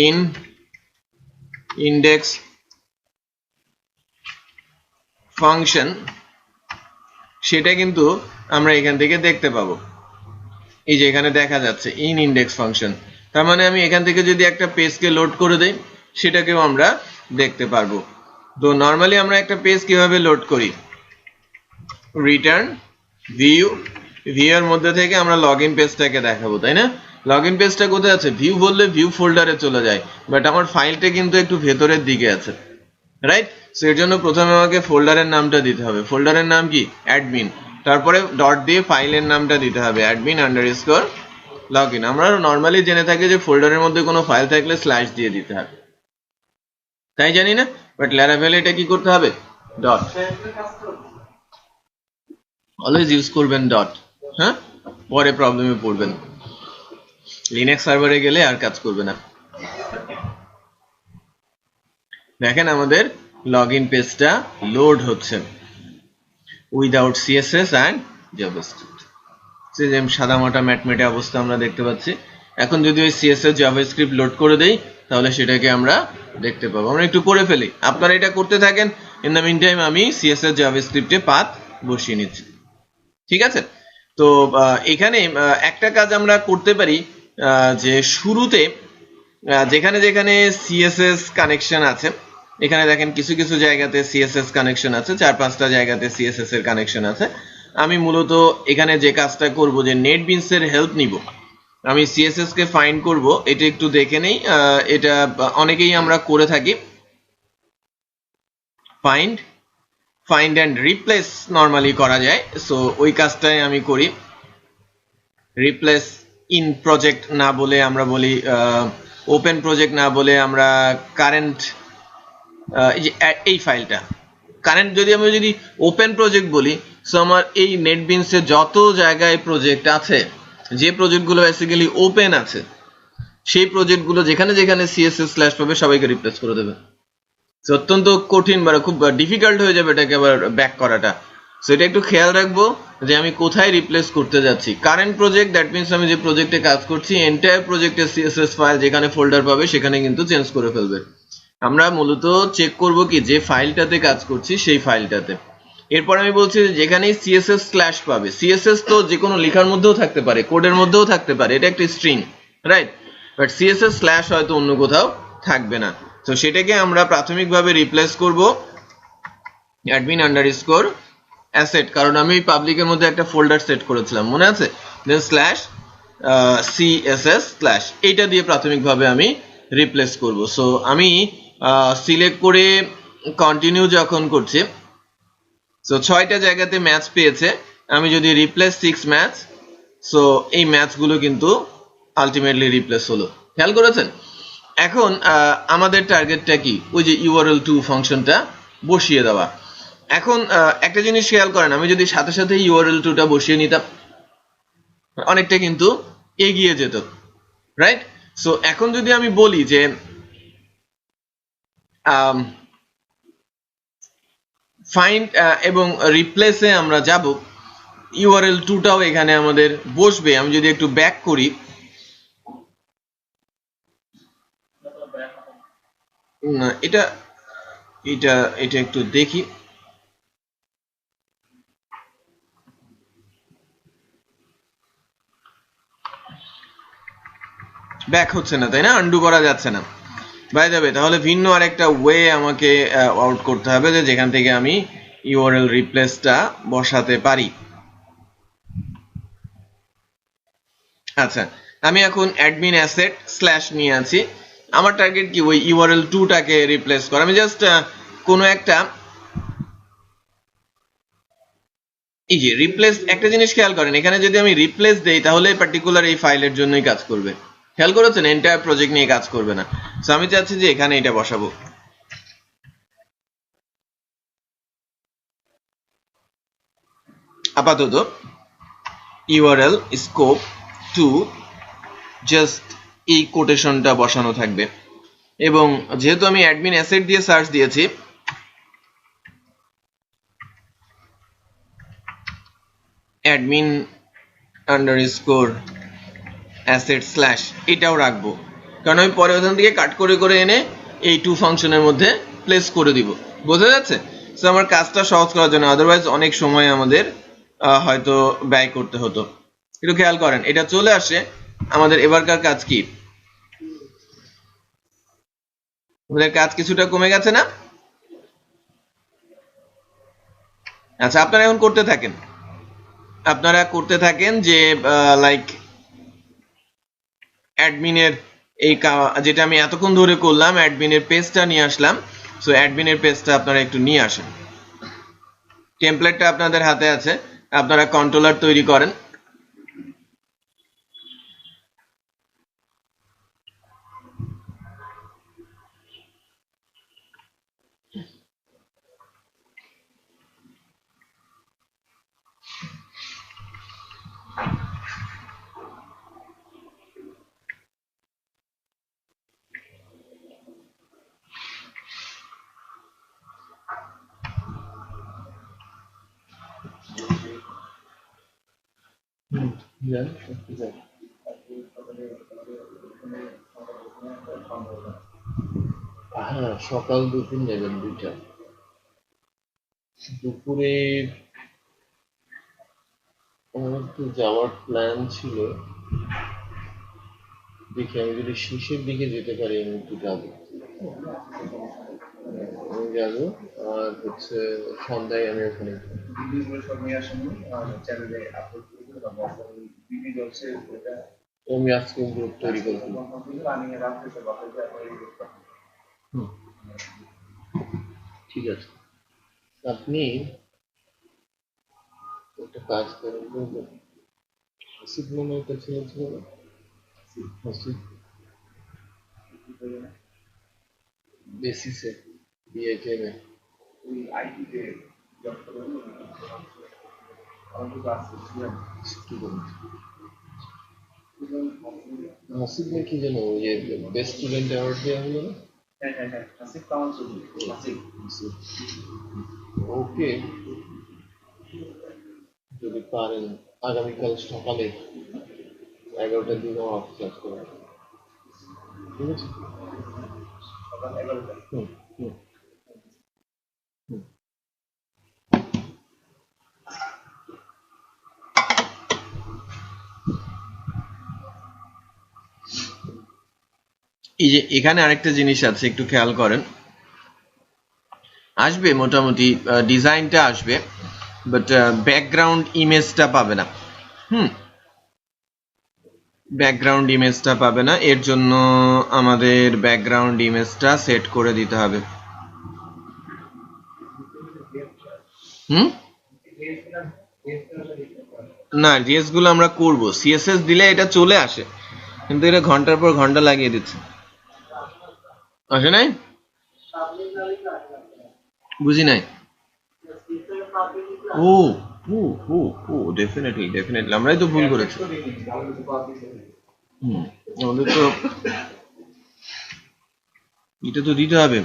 ইন ইন্ডেক্স ফাংশন, সেটা কিন্তু আমরা এখান থেকে দেখতে পাবো। এই যে এখানে দেখা যাচ্ছে ইন ইন্ডেক্স ফাংশন, তার মানে আমি এখান থেকে যদি একটা পেজকে লোড করে দেই, সেটাকেও আমরা দেখতে পারবো। তো নর্মালি আমরা একটা পেজ কিভাবে লোড করি, রিটার্ন ভিউ, ভিউর মধ্যে থেকে আমরা লগইন পেজটাকে দেখাবো, তাই না? লগইন পেজটা কোথায় আছে, ভিউ বললে ভিউ ফোল্ডারে চলে যায়, বাট আমার ফাইলটা কিন্তু একটু ভেতরের দিকে আছে, রাইট? সো এর জন্য প্রথমে আমাকে ফোল্ডারের নামটা দিতে হবে। ফোল্ডারের নাম কি, অ্যাডমিন, তারপরে ডট দিয়ে ফাইলের নামটা দিতে হবে, admin underscore login। আমরা নর্মালি জেনে থাকি যে ফোল্ডারের মধ্যে কোনো ফাইল থাকলে স্ল্যাশ দিয়ে দিতে হবে, তাই জানি না, বাট ল্যারাভেলে এটা কি করতে হবে, ডট। অলওয়েজ ইউজ করবেন ডট, হ্যাঁ, পরে প্রবলেমে পড়বেন, লিনাক্স সার্ভারে গেলে আর কাজ করবে না। দেখেন আমাদের লগইন পেজটা লোড হচ্ছে উইদাউট সিএসএস অ্যান্ড জাভাস্ক্রিপ্ট। যে সাদা মোটা ম্যাটমেটে অবস্থা আমরা দেখতে পাচ্ছি। এখন যদি ওই সিএসএস জাভাস্ক্রিপ্ট লোড করে দেই, তাহলে সেটাকে আমরা দেখতে পাবো। আমরা একটু করে ফেলি, আপনারা এটা করতে থাকেন। ইন দ্য মিন টাইম আমি সিএসএস জাভাস্ক্রিপ্টে পাথ বসিয়ে নিচ্ছি, ঠিক আছে? তো এখানে একটা কাজ আমরা করতে পারি, যে শুরুতে যেখানে যেখানে সিএসএস কানেকশন আছে, এখানে দেখেন কিছু কিছু জায়গাতে সিএসএস কানেকশন আছে, 4-5টা জায়গাতে সিএসএস এর কানেকশন আছে। আমি মূলত এখানে যে কাজটা করব, যে নেটবিনস এর হেল্প নিব, আমি সিএসএস কে ফাইন্ড করব। এটা একটু দেখে নেই, এটা অনেকেই আমরা করে থাকি, ফাইন্ড অ্যান্ড রিপ্লেস নর্মালি করা যায়। সো ওই কাজটাই আমি করি। রিপ্লেস ইন প্রজেক্ট না বলে আমরা বলি, ওপেন প্রজেক্ট না বলে আমরা কারেন্ট, এই ফাইলটা কারেন্ট, যদি আমি ওপেন প্রজেক্ট বলি, সো আমার এই নেটবিনসে যত জায়গায় প্রজেক্ট আছে, যে প্রজেক্টগুলো বেসিক্যালি ওপেন আছে, সেই প্রজেক্টগুলো যেখানে যেখানে সিএসএস স্ল্যাশ পাবে সবাইকে রিপ্লেস করে দেবে। অত্যন্ত কঠিন বা খুব ডিফিকাল্ট হয়ে যাবে এটাকে আবার ব্যাক করাটা। সো এটা একটু খেয়াল রাখবো যে আমি কোথায় রিপ্লেস করতে যাচ্ছি। কারেন্ট প্রজেক্ট, দ্যাট মিনস আমি যে প্রজেক্টে কাজ করছি এন্টায়ার প্রজেক্টের সিএসএস ফাইল যেখানে ফোল্ডার পাবে সেখানে কিন্তু চেঞ্জ করে ফেলবে। আমরা মূলত চেক করব কি, যে ফাইলটাতে কাজ করছি সেই ফাইলটাতে। এরপর আমি বলছি যে যেখানেই সিএসএস স্ল্যাশ পাবে, সিএসএস তো যে কোনো লেখার মধ্যেও থাকতে পারে, কোডের মধ্যেও থাকতে পারে, এটা একটা string, right? But CSS slash হয়তো অন্য কোথাও থাকবে না। তো সেটাকে আমরা প্রাথমিকভাবে রিপ্লেস করব admin underscore asset, কারণ আমি পাবলিকের মধ্যে একটা ফোল্ডার সেট করেছিলাম, মনে আছে? দেন স্ল্যাশ css স্ল্যাশ, এইটা দিয়ে প্রাথমিকভাবে আমি রিপ্লেস করব। সো আমি সিলেক্ট করে কন্টিনিউ যখন করছি, সো 6টা জায়গাতে ম্যাচ পেয়েছে। আমি যদি রিপ্লেস 6 ম্যাচ, সো এই ম্যাচগুলো কিন্তু আলটিমেটলি রিপ্লেস হলো। খেয়াল করেছেন? এখন আমাদের টার্গেটটা কি, ওই যে url2 ফাংশনটা বসিয়ে দেওয়া। এখন একটা জিনিস খেয়াল করেন, আমি যদি সাথে সাথে url2টা বসিয়ে নিতাম, অনেকটা কিন্তু এগিয়ে যেত, রাইট? সো এখন যদি আমি বলি যে ফাইন্ড এবং রিপ্লেসে আমরা যাব, url2টাও এখানে আমাদের বসবে। আমি যদি একটু ব্যাক করি, না এটা এটা এটা একটু দেখি, ব্যাক হচ্ছে না, তাই না? আনডু করা যাচ্ছে না, বাই দ্য ওয়ে। তাহলে ভিন্ন আরেকটা ওয়ে আমাকে আউট করতে হবে, যে যেখান থেকে আমি ইউআরএল রিপ্লেসটা বসাতে পারি। আচ্ছা, আমি এখন অ্যাডমিন অ্যাসেট স্ল্যাশ নিয়ে আছি। আমার টার্গেট কি, ওই url2টাকে রিপ্লেস করা। আমি জাস্ট কোনো একটা এই যে রিপ্লেস, একটা জিনিস খেয়াল করেন, এখানে যদি আমি রিপ্লেস দেই তাহলে পার্টিকুলার এই ফাইলের জন্যই কাজ করবে। খেয়াল করেছেন, এন্টায়ার প্রজেক্ট নিয়ে কাজ করবে না। সো আমি চাচ্ছি যে এখানে এটা বসাবো। আপাতত ইউআরএল স্কোপ টু জাস্ট এই কোটেশনটা বসানো থাকবে, এবং যেহেতু আমি অ্যাডমিন অ্যাসেট দিয়ে সার্চ দিয়েছি, অ্যাডমিন আন্ডারস্কোর অ্যাসেট স্ল্যাশ এটাও রাখবো, কারণ আমি পরে ওখান থেকে কাট করে করে এনে এই টু ফাংশনের মধ্যে প্লেস করে দিব। বোঝা যাচ্ছে? সো আমার কাজটা সহজ করার জন্য, আদারওয়াইজ অনেক সময় আমাদের হয়তো ব্যয় করতে হতো। একটু খেয়াল করেন, এটা চলে আসে। আমাদের এবারকার কাজ কি? আমাদের কাজ কিছুটা কমে গেছে না? আচ্ছা, আপনারা এখন করতে থাকেন, আপনারা করতে থাকেন যে লাইক অ্যাডমিনের এই যেটা আমি এতক্ষণ ধরে করলাম, অ্যাডমিনের পেজটা নিয়ে আসলাম। সো অ্যাডমিনের পেজটা আপনারা একটু নিয়ে আসেন। টেমপ্লেটটা আপনাদের হাতে আছে, আপনারা কন্ট্রোলার তৈরি করেন। হ্যাঁ, সকাল দুপুর নেবেন দুইটা। দুপুরে আমার একটু যাওয়ার প্ল্যান ছিল, দেখি আমি যদি শেষের দিকে যেতে পারি আমি একটু যাবো। আমি যাবো, আর হচ্ছে সন্ধ্যায় আমি ওখানে আমি আজকে গ্রুপ তৈরি করবো। ঠিক আছে, আপনি একটা কাজ করেন, হাসিব নামে একটা ছেলে ছিল না? হাসিব, বেসিসে বিআইটিএম এ হাসিব না কি যেন ওই বেস্ট স্টুডেন্ট অ্যাওয়ার্ড দেওয়া হলো না? ওকে, যদি পারেন আগামীকাল সকালে 11টার দিকে আমার অফিস কাজ করবেন। ঠিক আছে? হুম হুম হুম। এই যে এখানে আরেকটা জিনিস আছে, একটু খেয়াল করেন। আসবে মোটামুটি ডিজাইনটা আসবে, বাট ব্যাকগ্রাউন্ড ইমেজটা পাবে না। ব্যাকগ্রাউন্ড ইমেজটা পাবে না, এর জন্য আমাদের ব্যাকগ্রাউন্ড ইমেজটা সেট করে দিতে হবে। না, রিএস গুলো আমরা করব, সিএসএস দিলে এটা চলে আসে, কিন্তু এটা ঘন্টার পর ঘন্টা লাগিয়ে দিচ্ছে। আসে নাই? বুঝি নাই। ও ও ও ও ডেফিনেটলি ডেফিনেটলি আমরাই তো ভুল করেছি। আমাদের তো এটা তো দিতে হবে।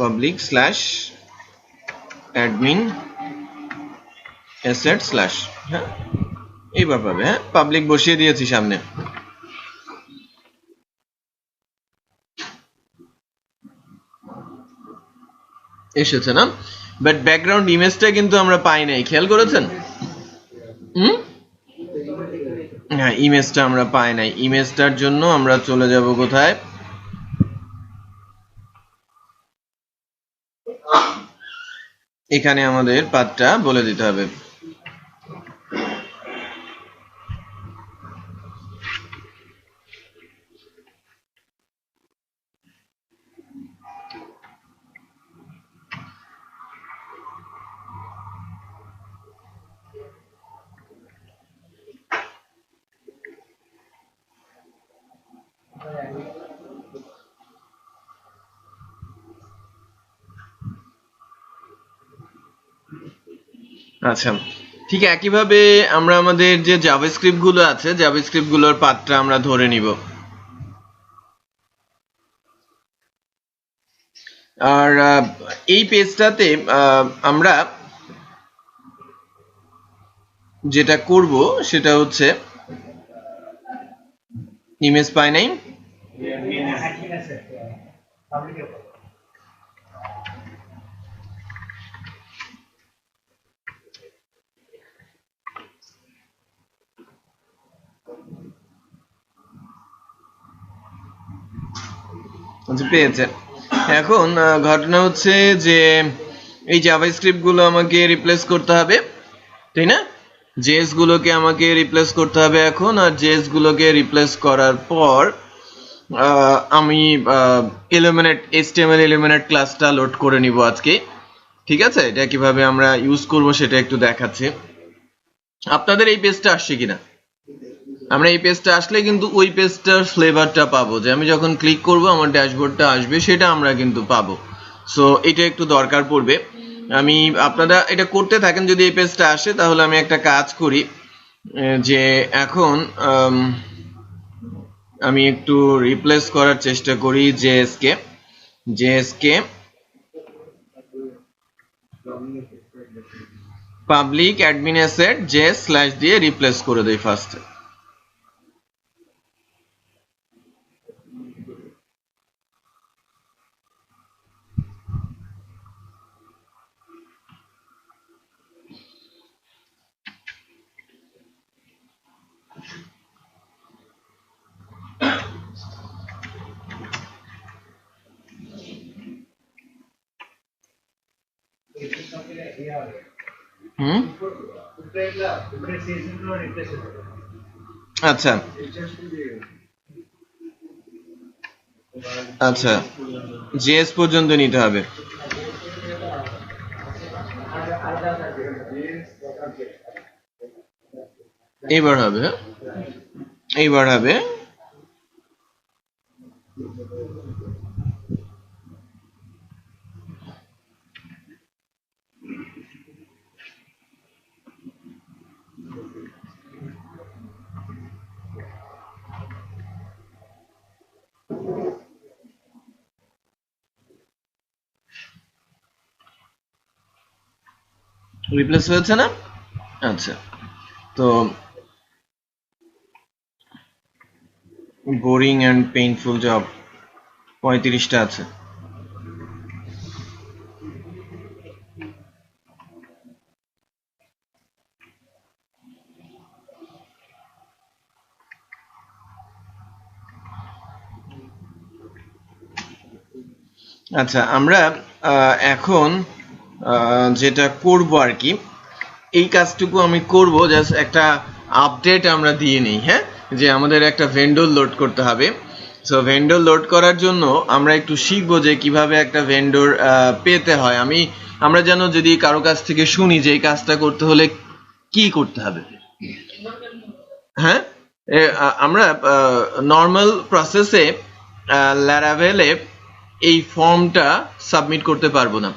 Public slash admin asset slash, হ্যাঁ এইবার পাবে। হ্যাঁ, পাবলিক বসিয়ে দিয়েছি সামনে। এসেছে না? বাট ব্যাকগ্রাউন্ড ইমেজটা কিন্তু আমরা পাই নাই, খেয়াল করেছেন? হ্যাঁ, ইমেজটা আমরা পাই নাই। ইমেজটার জন্য আমরা চলে যাব কোথায়? এখানে আমাদের পাথটা বলে দিতে হবে। আচ্ছা, ঠিক একইভাবে আমরা আমাদের যে জাভাস্ক্রিপ্ট গুলো আছে, জাভাস্ক্রিপ্ট গুলোর পাথটা আমরা ধরে নিব। আর এই পেজটাতে আমরা যেটা করব সেটা হচ্ছে ইমেজ পাই নাই, পেয়েছে। এখন ঘটনা হচ্ছে যে এই জাভাস্ক্রিপ্ট গুলো আমাকে রিপ্লেস করতে হবে, তাই না? জেএস গুলোকে আমাকে রিপ্লেস করতে হবে এখন। আর জেএস গুলোকে রিপ্লেস করার পর আমি ইলুমিনেট HTML ইলুমিনেট ক্লাসটা লোড করে নিব আজকে। ঠিক আছে, এটা কিভাবে আমরা ইউজ করব সেটা একটু দেখাচ্ছি। আপনাদের এই পেজটা আসছে কিনা? আমরা এই পেজটা আসলে কিন্তু ওই পেজটার ফ্লেভারটা পাবো, যে আমি যখন ক্লিক করব আমার ড্যাশবোর্ডটা আসবে, সেটা আমরা কিন্তু পাবো। সো এটা একটু দরকার পড়বে। আমি আপনারা এটা করতে থাকেন। যদি এই পেজটা আসে তাহলে আমি একটা কাজ করি, যে এখন আমি একটু রিপ্লেস করার চেষ্টা করি JSK public admin asset JS slash দিয়ে রিপ্লেস করে দেই ফার্স্ট। আচ্ছা আচ্ছা, জেএস পর্যন্ত নিতে হবে। এইবার হবে, এইবার হবে। রিপ্লেস হয়েছে না? আচ্ছা, তো বোরিং অ্যান্ড পেইনফুল জব 35টা আছে। আচ্ছা, আমরা এখন যেটা করব আর কি, এই কাজটুকু আমি করব, জাস্ট একটা আপডেট আমরা দিয়ে নিই। হ্যাঁ, যে আমাদের একটা ভেন্ডর লোড করতে হবে। সো ভেন্ডর লোড করার জন্য আমরা একটু শিখবো যে কিভাবে একটা ভেন্ডর পেতে হয়। আমরা যেন যদি কারো কাছ থেকে শুনি যে এই কাজটা করতে হলে কি করতে হবে। হ্যাঁ, আমরা নর্মাল প্রসেসে ল্যারাভেলে এই ফর্মটা সাবমিট করতে পারবো না।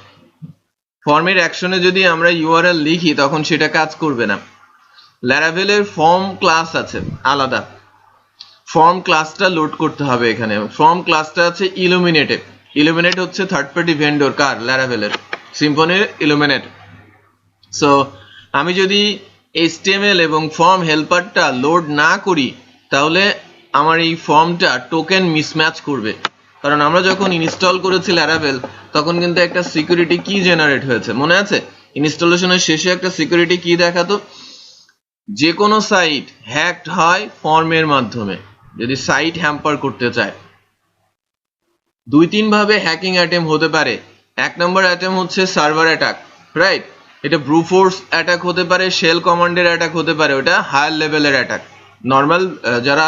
ফর্মের অ্যাকশনে যদি আমরা ইউআরএল লিখি তখন সেটা কাজ করবে না। ল্যারাভেলের ফর্ম ক্লাস আছে আলাদা, ফর্ম ক্লাসটা লোড করতে হবে এখানে। ফর্ম ক্লাসটা আছে ইলুমিনেটে। ইলুমিনেট হচ্ছে থার্ড পার্টি ভেন্ডর, কার? ল্যারাভেলের, সিম্ফনির ইলুমিনেট। সো আমি যদি HTML এবং ফর্ম হেল্পারটা লোড না করি তাহলে আমার এই ফর্মটা টোকেন মিসম্যাচ করবে। কারণ আমরা যখন ইনস্টল করেছি ল্যারাভেল তখন কিন্তু একটা সিকিউরিটি কি জেনারেট হয়েছে, মনে আছে? ইনস্টলেশনের শেষে একটা সিকিউরিটি কি দেখাতো, যে কোনো সাইট হ্যাকড হয় ফর্মের মাধ্যমে যদি সাইট হ্যাম্পার করতে চায়। 2-3 ভাবে হ্যাকিং অ্যাটেম্প হতে পারে। 1 নম্বর অ্যাটেম্প হচ্ছে সার্ভার অ্যাটাক, রাইট? এটা ব্রু ফোর্স অ্যাটাক হতে পারে, শেল কমান্ডের অ্যাটাক হতে পারে, ওটা হায়ার লেভেলের অ্যাটাক। নর্মাল যারা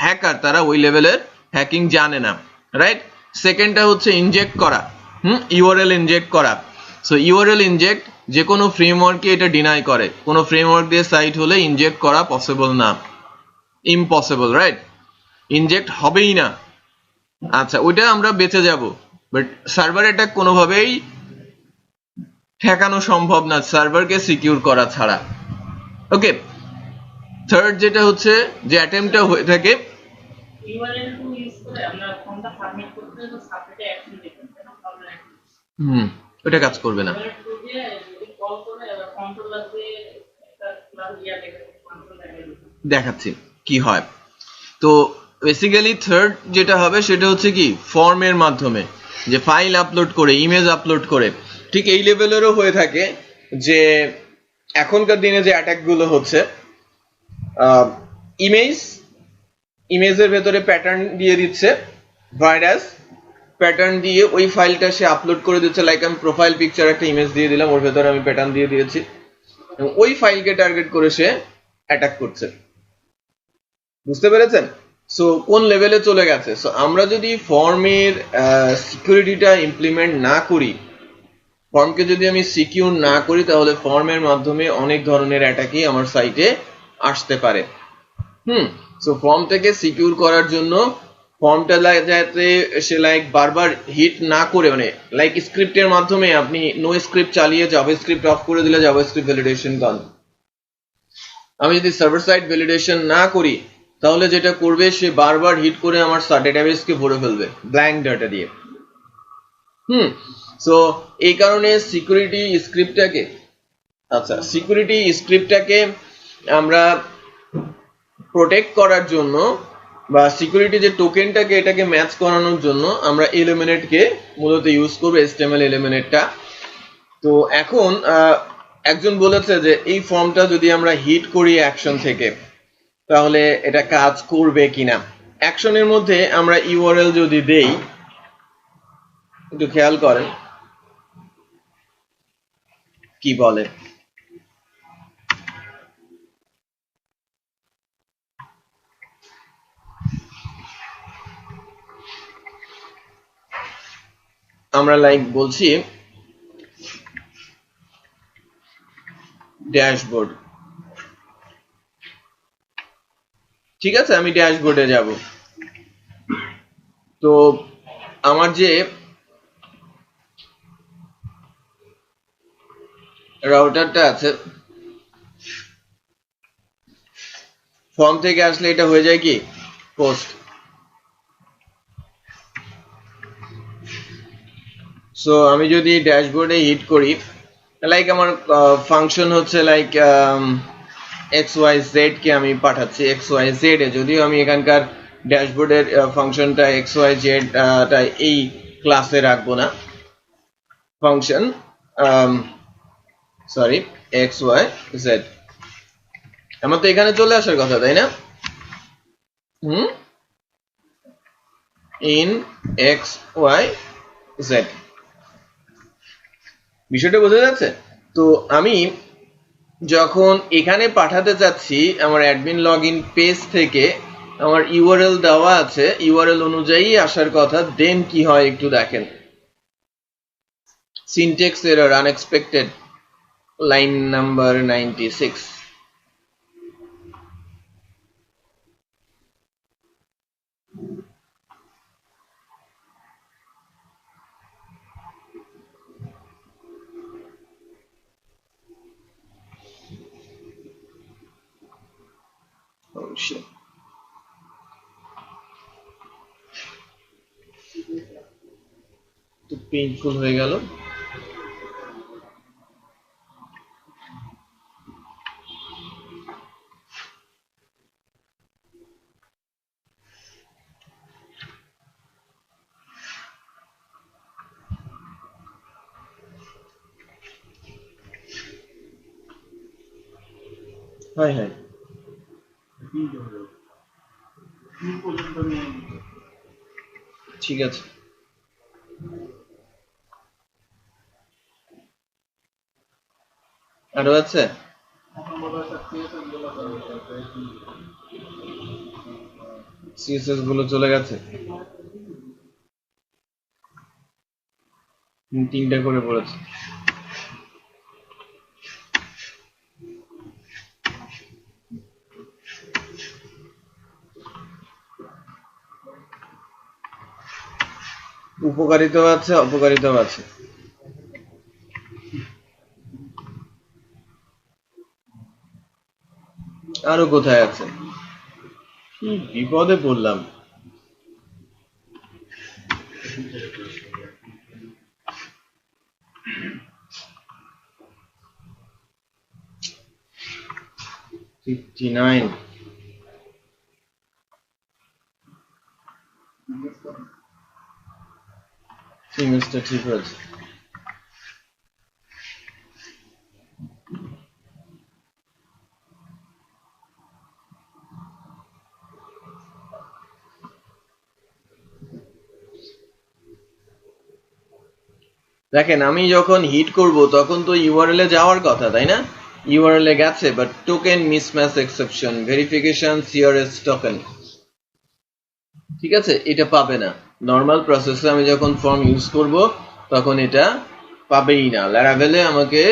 হ্যাকার তারা ওই লেভেলের হ্যাকিং জানে না, রাইট? সেকেন্ডটা হচ্ছে ইনজেক্ট করা, ইউআরএল ইনজেক্ট করা। সো ইউআরএল ইনজেক্ট যে কোনো ফ্রেমওয়ার্ককে এটা ডিনাই করে, কোনো ফ্রেমওয়ার্ক দিয়ে সাইট হলে ইনজেক্ট করা পসিবল না, ইম্পসিবল, রাইট? ইনজেক্ট হবেই না। আচ্ছা, ওইটা আমরা বেঁচে যাব, বাট সার্ভার অ্যাটাক কোনোভাবেই ঠেকানো সম্ভব না সার্ভারকে সিকিউর করা ছাড়া। ওকে, থার্ড যেটা হচ্ছে যে অ্যাটেম্পটা হয়ে থাকে, ওটা কাজ করবে না। দেখাচ্ছি কি হয়। তো বেসিক্যালি থার্ড যেটা হবে সেটা হচ্ছে কি, ফর্মের মাধ্যমে যে ফাইল আপলোড করে, ইমেজ আপলোড করে। ঠিক এই লেভেলেরও হয়ে থাকে যে এখনকার দিনে যে অ্যাটাকগুলো হচ্ছে, ইমেজের ভেতরে প্যাটার্ন দিয়ে দিচ্ছে, ভাইরাস প্যাটার্ন দিয়ে ওই ফাইলটা সে আপলোড করে দিচ্ছে। লাইক আমি প্রোফাইল পিকচার একটা ইমেজ দিয়ে দিলাম, ওর ভেতরে আমি প্যাটার্ন দিয়ে দিয়েছি, ওই ফাইলকে টার্গেট করে সে অ্যাটাক করছে। বুঝতে পেরেছেন? সো কোন লেভেলে চলে গেছে। সো আমরা যদি ফর্মের সিকিউরিটিটা ইমপ্লিমেন্ট না করি, ফর্মকে যদি আমি সিকিউর না করি, তাহলে ফর্মের মাধ্যমে অনেক ধরনের অ্যাটাকই আমার সাইটে আসতে পারে। সো ফর্মটাকে সিকিউর করার জন্য ফর্মটা যাতে সে লাইক বারবার হিট না করে, মানে লাইক স্ক্রিপ্টের মাধ্যমে আপনি নো স্ক্রিপ্ট চালিয়ে জাভাস্ক্রিপ্ট অফ করে দিলে জাভাস্ক্রিপ্ট ভ্যালিডেশন গান। আমি যদি সার্ভার সাইড ভ্যালিডেশন না করি, তাহলে যেটা করবে সে বারবার হিট করে আমার ডেটাবেসকে ভরে ফেলবে ব্ল্যাঙ্ক ডাটা দিয়ে। সো এই কারণে সিকিউরিটি স্ক্রিপ্টটাকে আমরা প্রোটেক্ট করার জন্য, বা সিকিউরিটি যে টোকেনটাকে এটাকে ম্যাচ করানোর জন্য আমরা এলিমিনেটকে মূলত ইউজ করবো, HTML এলিমিনেটটা। তো এখন একজন বলেছে যে এই ফর্মটা যদি আমরা হিট করি অ্যাকশন থেকে, তাহলে এটা কাজ করবে কিনা। অ্যাকশনের মধ্যে আমরা ইউআরএল যদি দেই, একটু খেয়াল করেন কি বলে। আমরা লাইক বলছি ড্যাশবোর্ড, ঠিক আছে? আমি ড্যাশবোর্ডে যাব। তো আমার যে রাউটারটা আছে, ফর্ম থেকে আসলে এটা হয়ে যায় কি পোস্ট। সো আমি যদি ড্যাশবোর্ডে হিট করি, লাইক আমার ফাংশন হচ্ছে লাইক XYZ কে আমি পাঠাচ্ছি XYZ এ, যদিও আমি এখানকার ড্যাশবোর্ডের ফাংশনটা XYZ টা এই ক্লাসে রাখবো না। ফাংশন সরি XYZ আমার তো এখানে চলে আসার কথা, তাই না? ইন XYZ, বিষয়টা বোঝা যাচ্ছে? তো আমি যখন এখানে পাঠাতে চাচ্ছি আমার অ্যাডমিন লগইন পেজ থেকে, আমার ইউআরএল দেওয়া আছে, ইউআরএল অনুযায়ী আসার কথা, দেন কি হয় একটু দেখেন। Syntax error, unexpected, line number 96। Oh shit. তো পেইনফুল হয়ে গেল। হাই হাই, ঠিক আছে। আরো আছে? সিএসএস গুলো চলে গেছে, 3টা করে পড়েছে। উপকারিতাও আছে, অপকারিতাও আছে। আরো কোথায় আছে? কি বিপদে পড়লাম। সেমিস্টার ঠিক আছে। দেখেন আমি যখন হিট করব তখন তো ইউআরএল এ যাওয়ার কথা, তাই না? ইউআরএল এ গেছে, but token mismatch exception, verification CRS token, ঠিক আছে, এটা পাবে না। নর্মাল প্রসেসে আমি যখন ফর্ম ইউজ করব তখন এটা পাবেই না। ল্যারাভেলে আমাকে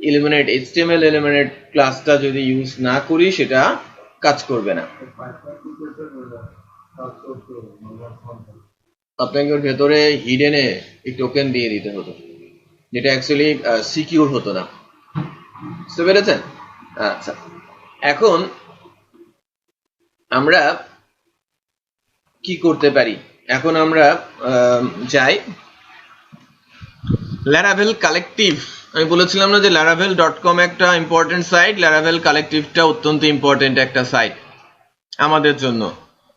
এলিমিনেট এইচটিএমএল এলিমিনেট ক্লাসটা যদি ইউজ না করি সেটা কাজ করবে না। আপনাকে ওর ভেতরে হিডেনে এই টোকেন দিয়ে দিতে হতো, যেটা অ্যাকচুয়ালি সিকিউর হতো না। বুঝতে পেরেছেন? আচ্ছা, এখন আমরা কি করতে পারি? এখন আমরা যাই ল্যারাভেল কালেকটিভ। আমি বলেছিলাম না যে laravel.com একটা ইম্পর্টেন্ট সাইট, ল্যারাভেল কালেকটিভটা অত্যন্ত ইম্পর্টেন্ট একটা সাইট আমাদের জন্য।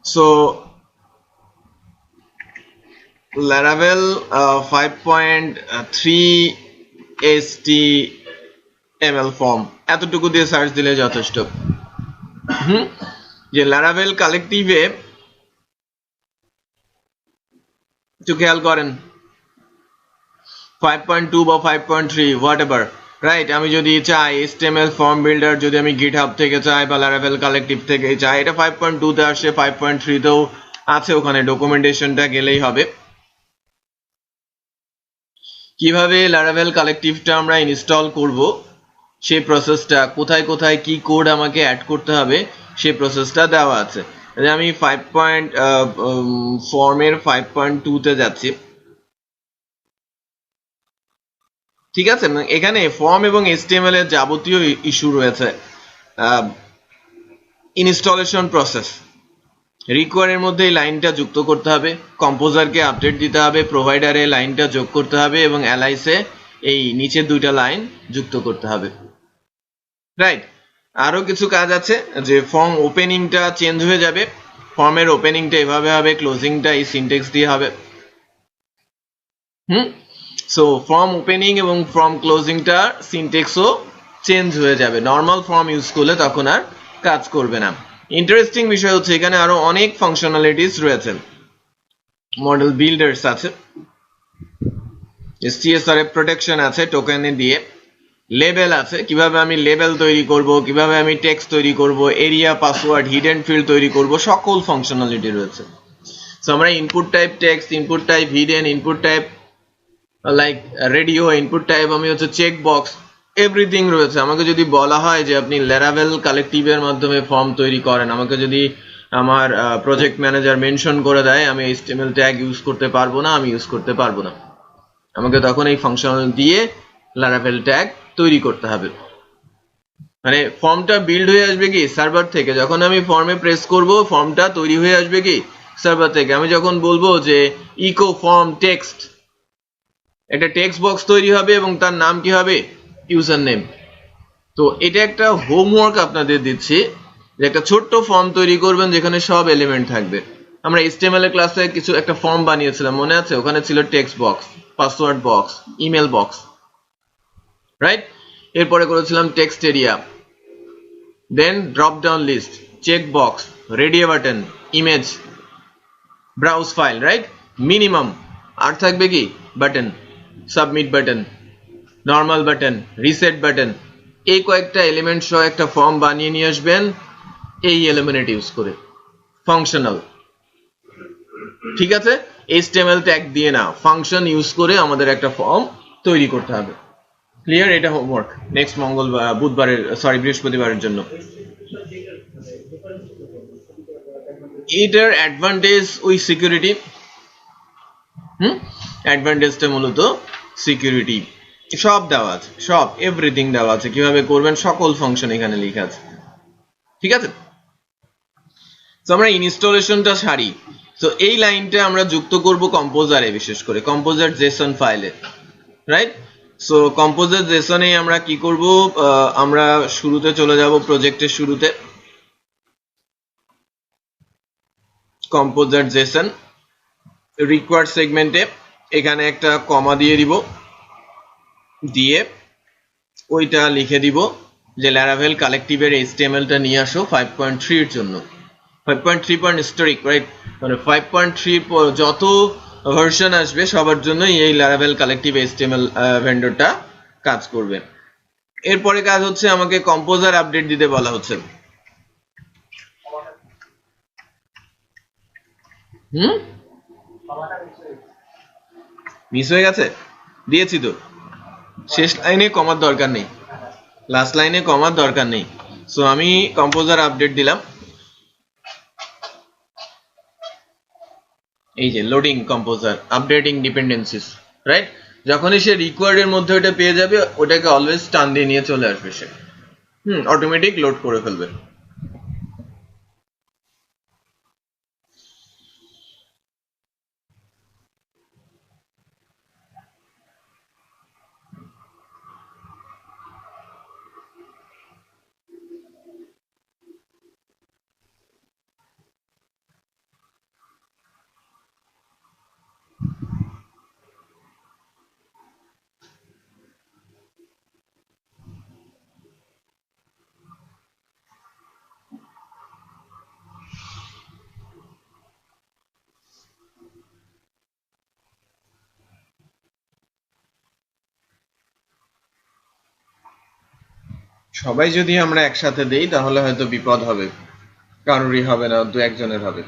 সো Laravel 5.3 HTML ফর্ম, এতটুকু দিয়ে সার্চ দিলে যথেষ্ট। যে Laravel কালেকটিভে একটু খেয়াল করেন 5.2 বা 5.3 হোয়াটএভার, রাইট? আমি যদি চাই HTML ফর্ম বিল্ডার যদি আমি GitHub থেকে চাই বা Laravel কালেকটিভ থেকে চাই, এটা 5.2 তে আসে, 5.3 তেও আছে, ওখানে ডকুমেন্টেশনটা গেলেই হবে। কিভাবে Laravel কালেকটিভটা আমরা ইনস্টল করব সেই প্রসেসটা, কোথায় কোথায় কি কোড আমাকে অ্যাড করতে হবে সেই প্রসেসটা দেওয়া আছে। আমি 5. ফর্মের 5.2 তে যাচ্ছি, ঠিক আছে? এখানে ফর্ম এবং HTML এর যাবতীয় ইস্যু রয়েছে। ইনস্টলেশন প্রসেস, রিকোয়ারের মধ্যে এই লাইনটা যুক্ত করতে হবে, কম্পোজারকে আপডেট দিতে হবে, প্রোভাইডারে লাইনটা যোগ করতে হবে এবং অ্যালাইসে এই নিচের 2টা লাইন যুক্ত করতে হবে, রাইট? আরো কিছু কাজ আছে, যে ফর্ম ওপেনিংটা চেঞ্জ হয়ে যাবে, ফর্মের ওপেনিংটা এভাবে হবে, ক্লোজিংটা এই সিনট্যাক্স দিয়ে হবে। সো ফর্ম ওপেনিং এবং ফর্ম ক্লোজিংটা সিনট্যাক্সও চেঞ্জ হয়ে যাবে। নর্মাল ফর্ম ইউজ করলে তখন আর কাজ করবে না। ইন্টারেস্টিং বিষয় হচ্ছে এখানে আরো অনেক ফাংশনালিটিস রয়েছে। মডেল বিল্ডার্স আছে, সিএসআর এর প্রোটেকশন আছে টোকেনে দিয়ে, লেবেল আছে, কিভাবে আমি লেবেল তৈরি করব, কিভাবে আমি টেক্সট তৈরি করব, এরিয়া, পাসওয়ার্ড, হিডেন ফিল্ড তৈরি করব, সকল ফাংশনালিটি রয়েছে। সো আমরা input type text, input type hidden, input type like radio, input type আমি হচ্ছে চেক বক্স, এভরিথিং রয়েছে। আমাকে যদি বলা হয় যে আপনি ল্যারাভেল কালেকটিভের মাধ্যমে ফর্ম তৈরি করেন, আমাকে যদি আমার প্রজেক্ট ম্যানেজার মেনশন করে দেয় আমি HTML ট্যাগ ইউজ করতে পারবো না, আমি ইউজ করতে পারবো না, আমাকে তখন এই ফাংশনাল দিয়ে ল্যারাভেল ট্যাগ তৈরি করতে হবে। মানে ফর্মটা বিল্ড হয়ে আসবে কি সার্ভার থেকে, যখন আমি ফর্মে প্রেস করব ফর্মটা তৈরি হয়ে আসবে কি সার্ভার থেকে। আমি যখন বলবো যে ইকো ফর্ম টেক্সট, একটা টেক্সট বক্স তৈরি হবে এবং তার নাম কি হবে ইউজার নেম। তো এটা একটা হোমওয়ার্ক আপনাদের দিচ্ছি, যে একটা ছোট্ট ফর্ম তৈরি করবেন যেখানে সব এলিমেন্ট থাকবে। আমরা HTML এর ক্লাসে কিছু একটা ফর্ম বানিয়েছিলাম, মনে আছে? ওখানে ছিল text box, password box, email box, right? এরপরে করেছিলাম text area, then drop down list, check box, radio button, image, browse file, right? Minimum আর থাকবে কি button, submit button, normal button, reset button, এই কয়েকটা এলিমেন্ট সহ একটা ফর্ম বানিয়ে নিয়ে আসবেন এই এলিমেন্ট ইউজ করে, ফাংশনাল। ঠিক আছে, HTML ট্যাগ দিয়ে না, ফাংশন ইউজ করে আমাদের একটা ফর্ম তৈরি করতে হবে। ক্লিয়ার? এটা হোমওয়ার্ক নেক্সট বুধবারের, সরি, বৃহস্পতিবারের জন্য। এটার অ্যাডভান্টেজ ওই সিকিউরিটি। অ্যাডভান্টেজটা মূলত সিকিউরিটি, সব দেওয়া আছে, সব এভরিথিং দেওয়া আছে, কিভাবে করবেন সকল ফাংশন এখানে লেখা আছে। ঠিক আছে, তো আমরা ইনস্টলেশনটা সারি। তো এই লাইনটা আমরা যুক্ত করব কম্পোজারে, বিশেষ করে কম্পোজার জেসন ফাইলে, রাইট? সো কম্পোজার জেসনে আমরা কি করব, আমরা শুরুতে চলে যাব, প্রজেক্টের শুরুতে কম্পোজার জেসন রিকোয়ার্ড সেগমেন্টে এখানে একটা কমা দিয়ে দিব, দিয়ে ওইটা লিখে দিব যে ল্যারাভেল কালেকটিভের HTML-টা নিয়ে আসো 5.3 এর জন্য। 5.3 পয়েন্ট হিস্টোরিক, রাইট? মানে 5.3 যত ভার্সন আসবে সবার জন্যই এই ল্যারাভেল কালেকটিভ HTML ভেন্ডরটা কাজ করবে। এরপরে কাজ হচ্ছে আমাকে কম্পোজার আপডেট দিতে বলা হচ্ছে। মিস হয়ে গেছে? দিয়েছি তো, শেষ লাইনে কমার দরকার নেই, লাস্ট লাইনে কমার দরকার নেই। সো আমি কম্পোজার আপডেট দিলাম, এই যে loading composer updating dependencies, right? যখনই সে রিকোয়ার্ড এর মধ্যে ওটা পেয়ে যাবে, ওটাকে অলওয়েজ টান দিয়ে নিয়ে চলে আসবে সে, অটোমেটিক লোড করে ফেলবে। সবাই যদি আমরা একসাথে দেই তাহলে হয়তো বিপদ হবে, কারোরই হবে না, দু একজনের হবে।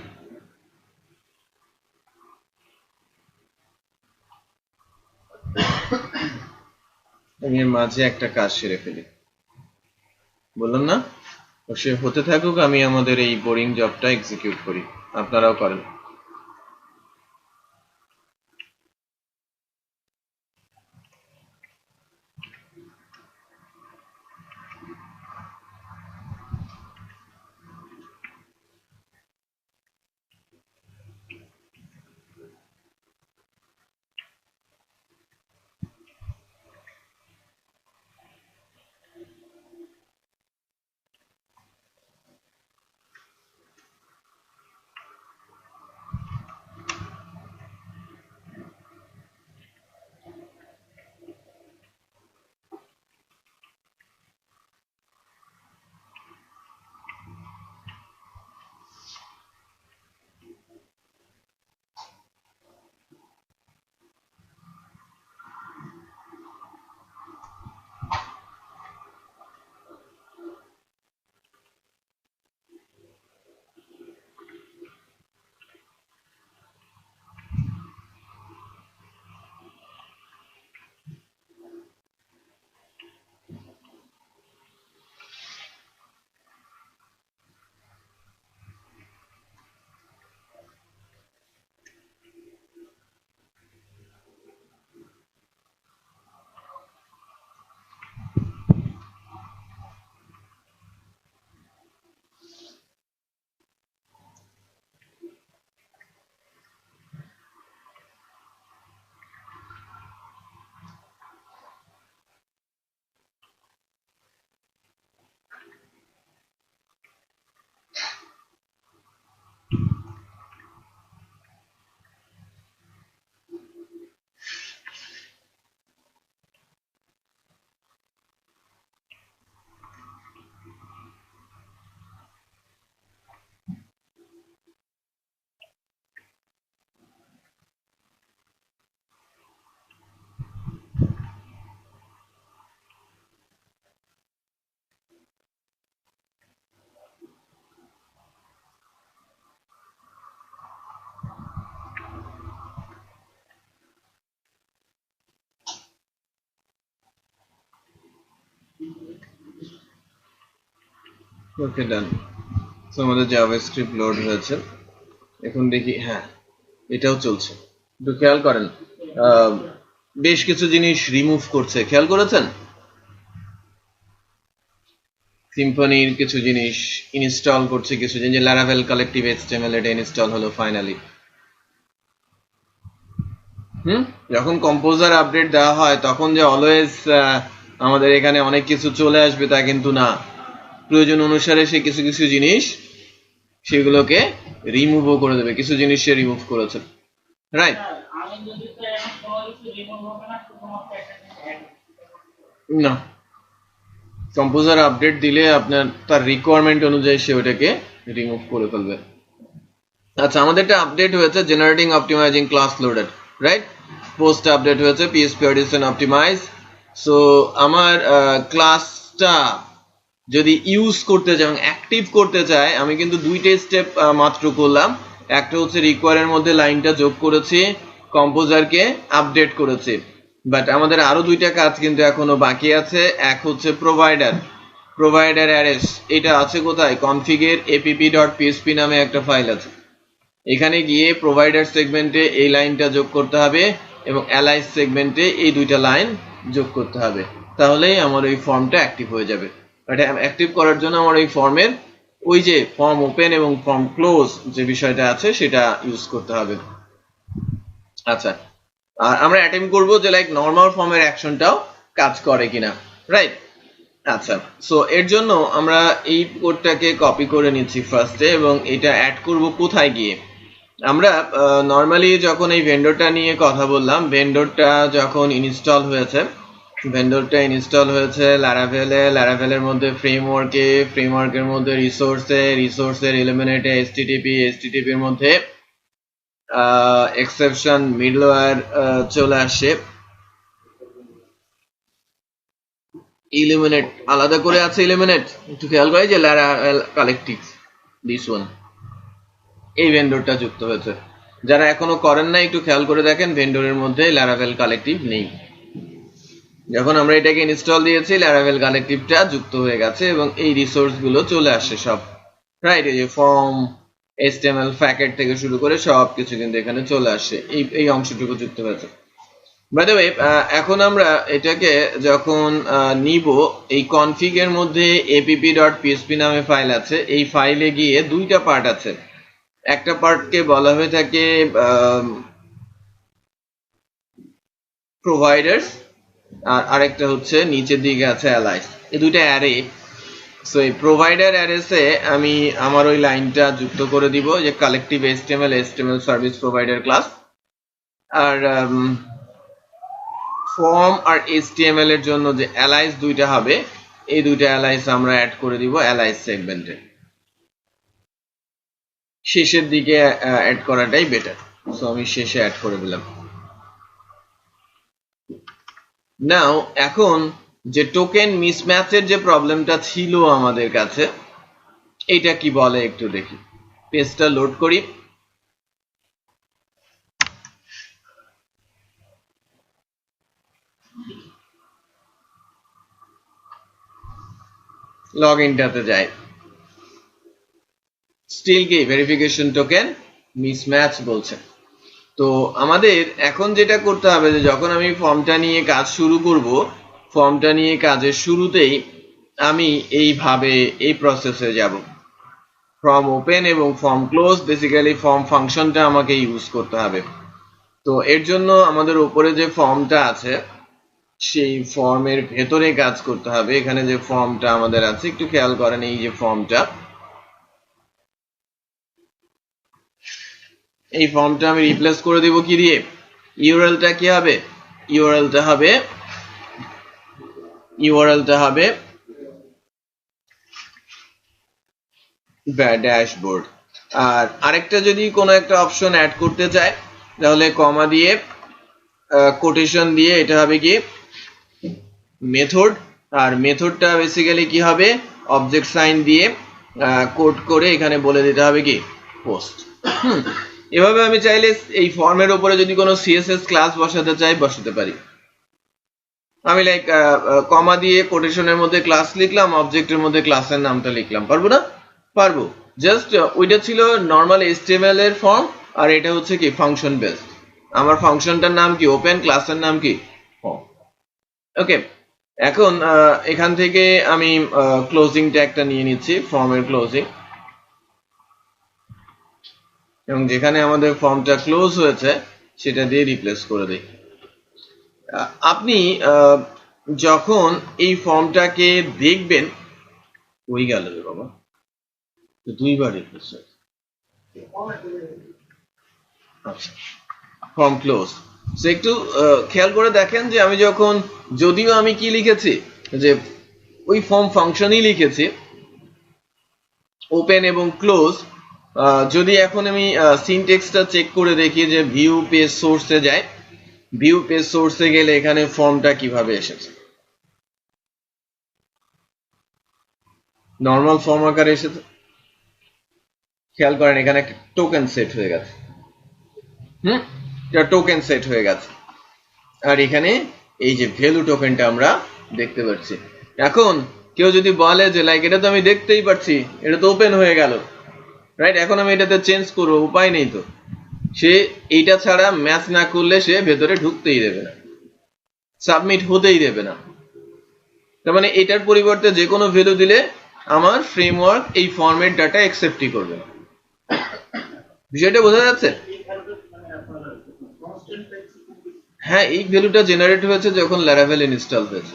আমি এর মাঝে একটা কাজ সেরে ফেলি, বললাম না? সে হতে থাকুক, আমি আমাদের এই বোরিং জবটা এক্সিকিউট করি, আপনারাও করেন। ওকে ডান। সো আমাদের জাভাস্ক্রিপ্ট লোড হয়েছে, এখন দেখি হ্যাঁ এটাও চলছে। একটু খেয়াল করেন বেশ কিছু জিনিস রিমুভ করছে, খেয়াল করেছেন? সিম্ফনির কিছু জিনিস ইনস্টল করছে, কিছু জিনিস, যে লারাভেল কালেক্টিভ এইচটিএমএল এটা ইনস্টল হলো ফাইনালি। যখন কম্পোজার আপডেট দেওয়া হয় তখন যে অলওয়েজ আমাদের এখানে অনেক কিছু চলে আসবে তা কিন্তু না, প্রয়োজন অনুসারে সে কিছু কিছু জিনিস সেগুলোকে রিমুভও করে দেবে, কিছু জিনিস সে রিমুভ করেছে, রাইট? না, কম্পোজার আপডেট দিলে আপনার তার রিকোয়ারমেন্ট অনুযায়ী সে ওটাকে রিমুভ করে ফেলবে। আচ্ছা, আমাদের একটা আপডেট হয়েছে generating optimising class loaded, right? Post update হয়েছে পিএসপি অডিশন অপটিমাইজ। সো আমার ক্লাসটা যদি ইউজ করতে চাই এবং অ্যাক্টিভ করতে চাই, আমি কিন্তু দুইটা স্টেপ মাত্র করলাম। একটা হচ্ছে রিকোয়ারের মধ্যে লাইনটা যোগ করেছি, কম্পোজারকে আপডেট করেছি, বাট আমাদের আরো দুইটা কাজ কিন্তু এখনো বাকি আছে। এক হচ্ছে প্রোভাইডার অ্যারেস, এটা আছে কোথায়? কনফিগের app.php নামে একটা ফাইল আছে, এখানে গিয়ে প্রোভাইডার সেগমেন্টে এই লাইনটা যোগ করতে হবে এবং অ্যালাইজ সেগমেন্টে এই দুইটা লাইন যোগ করতে হবে, তাহলেই আমার ওই ফর্মটা অ্যাক্টিভ হয়ে যাবে। এটা অ্যাক্টিভ করার জন্য আমার ওই ফর্মের ওই যে ফর্ম ওপেন এবং ফর্ম ক্লোজ যে বিষয়টা আছে সেটা ইউজ করতে হবে। আচ্ছা, আর আমরা অ্যাটেম্প করব যে লাইক নরমাল ফর্মের অ্যাকশনটাও কাজ করে কিনা, রাইট? আচ্ছা, সো এর জন্য আমরা এই কোডটাকে কপি করে নিচ্ছি ফার্স্টে এবং এটা অ্যাড করব কোথায় গিয়ে? আমরা নর্মালি যখন এই ভেন্ডরটা নিয়ে কথা বললাম, ভেন্ডরটা যখন ইনস্টল হয়েছে, লারাভেলের মধ্যে ফ্রেমওয়ার্কের মধ্যে রিসোর্সের এলিমিনেটে এসটিটিপির মধ্যে এক্সেপশন মিডলওয়্যার চলে আসে। ইলিমিনেট আলাদা করে আছে, ইলিমিনেট একটু খেয়াল করে যে লারাভেল কালেক্টিভ দিস ওয়ান, এই ভেন্ডরটা যুক্ত হয়েছে। যারা এখনো করেন না একটু খেয়াল করে দেখেন, ভেন্ডরের মধ্যে লারাভেল কালেক্টিভ নেই। যখন আমরা এটাকে ইনস্টল দিয়েছি লারাভেল কালেক্টিভটা যুক্ত হয়ে গেছে এবং এই রিসোর্স গুলো চলে আসে সব, রাইট? এই যে ফর্ম, এইচটিএমএল, প্যাকেট থেকে শুরু করে সব কিছু কিন্তু এখানে চলে আসে, এই অংশটুকু যুক্ত হয়েছে। বাই দ্য ওয়ে, এখন আমরা এটাকে যখন নিব, এই কনফিগের মধ্যে app.php নামে ফাইল আছে, এই ফাইলে গিয়ে দুইটা পার্ট আছে। একটা পার্টকে বলা হয়ে থাকে প্রোভাইডার্স, আর আরেকটা হচ্ছে নিচের দিকে আছে অ্যালাইস, এই দুইটা অ্যারে। সো এই প্রোভাইডার অ্যারেসে আমি আমার ওই লাইনটা যুক্ত করে দিব যে collective HTML service provider class, আর ফর্ম আর এইচটিএমএল এর জন্য যে অ্যালাইস দুইটা হবে, এই দুইটা অ্যালাইস আমরা অ্যাড করে দিব অ্যালাইস সেগমেন্টে, শেষের দিকে অ্যাড করাটাই বেটার। সো আমি শেষে অ্যাড করে দিলাম। নাও এখন যে টোকেন মিসম্যাচের যে প্রবলেমটা ছিল আমাদের কাছে, এইটা কি বলে একটু দেখি। পেজটা লোড করি, লগ ইনটাতে যাই, স্টিল কি ভেরিফিকেশন টোকেন মিসম্যাচ বলছে। তো আমাদের এখন যেটা করতে হবে যে যখন আমি ফর্মটা নিয়ে কাজ শুরু করব, ফর্মটা নিয়ে কাজের শুরুতেই আমি এইভাবে এই প্রসেসে যাব, ফর্ম ওপেন এবং ফর্ম ক্লোজ, বেসিক্যালি ফর্ম ফাংশনটা আমাকে ইউজ করতে হবে। তো এর জন্য আমাদের উপরে যে ফর্মটা আছে সেই ফর্মের ভেতরে কাজ করতে হবে। এখানে যে ফর্মটা আমাদের আছে একটু খেয়াল করেন, এই যে ফর্মটা, এই ফর্মটা আমি রিপ্লেস করে দিব কি দিয়ে? ইউআরএলটা কি হবে? ইউআরএলটা হবে ড্যাশবোর্ড। আর আরেকটা যদি কোনো একটা অপশন অ্যাড করতে চাই তাহলে কমা দিয়ে কোটেশন দিয়ে এটা হবে কি মেথড, আর মেথডটা বেসিক্যালি কি হবে অবজেক্ট সাইন দিয়ে কোড করে এখানে বলে দিতে হবে কি পোস্ট। এভাবে আমি চাইলে এই ফর্মের উপরে যদি কোনো সিএসএস ক্লাস বসাতে চাই বসাতে পারি। আমি লাইক কমা দিয়ে কোটেশনের মধ্যে ক্লাস লিখলাম, অবজেক্টের মধ্যে ক্লাসের নামটা লিখলাম, পারবো না? পারবো। জাস্ট ওইটা ছিল নর্মাল HTML এর ফর্ম, আর এটা হচ্ছে কি ফাংশন বেসড। আমার ফাংশনটার নাম কি ওপেন, ক্লাসের নাম কি ফর্ম। ওকে, এখন এখান থেকে আমি ক্লোজিং ট্যাগটা নিয়ে নিচ্ছি, ফর্মের ক্লোজিং, এবং যেখানে আমাদের ফর্মটা ক্লোজ হয়েছে সেটা দিয়ে রিপ্লেস করে দিই। আপনি যখন এই ফর্মটাকে দেখবেন, ওই গেল রে বাবা, দুইবার রিপ্লেস হয়েছে। আচ্ছা, ফর্ম ক্লোজ। সো একটু খেয়াল করে দেখেন যে আমি যখন, যদিও আমি কি লিখেছি, যে ওই ফর্ম ফাংশনই লিখেছি ওপেন এবং ক্লোজ, যদি এখন আমি সিনট্যাক্সটা চেক করে দেখি যে ভিউ পেজ সোর্সে যায়, ভিউ পেজ সোর্সে গেলে এখানে ফর্মটা কিভাবে এসেছে, নর্মাল ফর্ম আকারে এসেছে। খেয়াল করেন এখানে একটা টোকেন সেট হয়ে গেছে, এটা টোকেন সেট হয়ে গেছে, আর এখানে এই যে ভ্যালু টোকেনটা আমরা দেখতে পাচ্ছি। এখন কেউ যদি বলে যে লাইক এটা তো আমি দেখতেই পাচ্ছি, এটা তো ওপেন হয়ে গেল, রাইট, এখন আমি এটাতে চেঞ্জ করবো, উপায় নেই তো, সে এইটা ছাড়া ম্যাচ না করলে সে ভেতরে ঢুকতেই দেবে না, সাবমিট হতেই দেবে না। তার মানে এটার পরিবর্তে যে কোনো ভ্যালু দিলে আমার ফ্রেমওয়ার্ক এই ফরম্যাট ডাটা অ্যাকসেপ্টই করবে না। বিষয়টা বোঝা যাচ্ছে? হ্যাঁ, এই ভ্যালুটা জেনারেট হয়েছে যখন ল্যারাভেল ইনস্টল হয়েছে।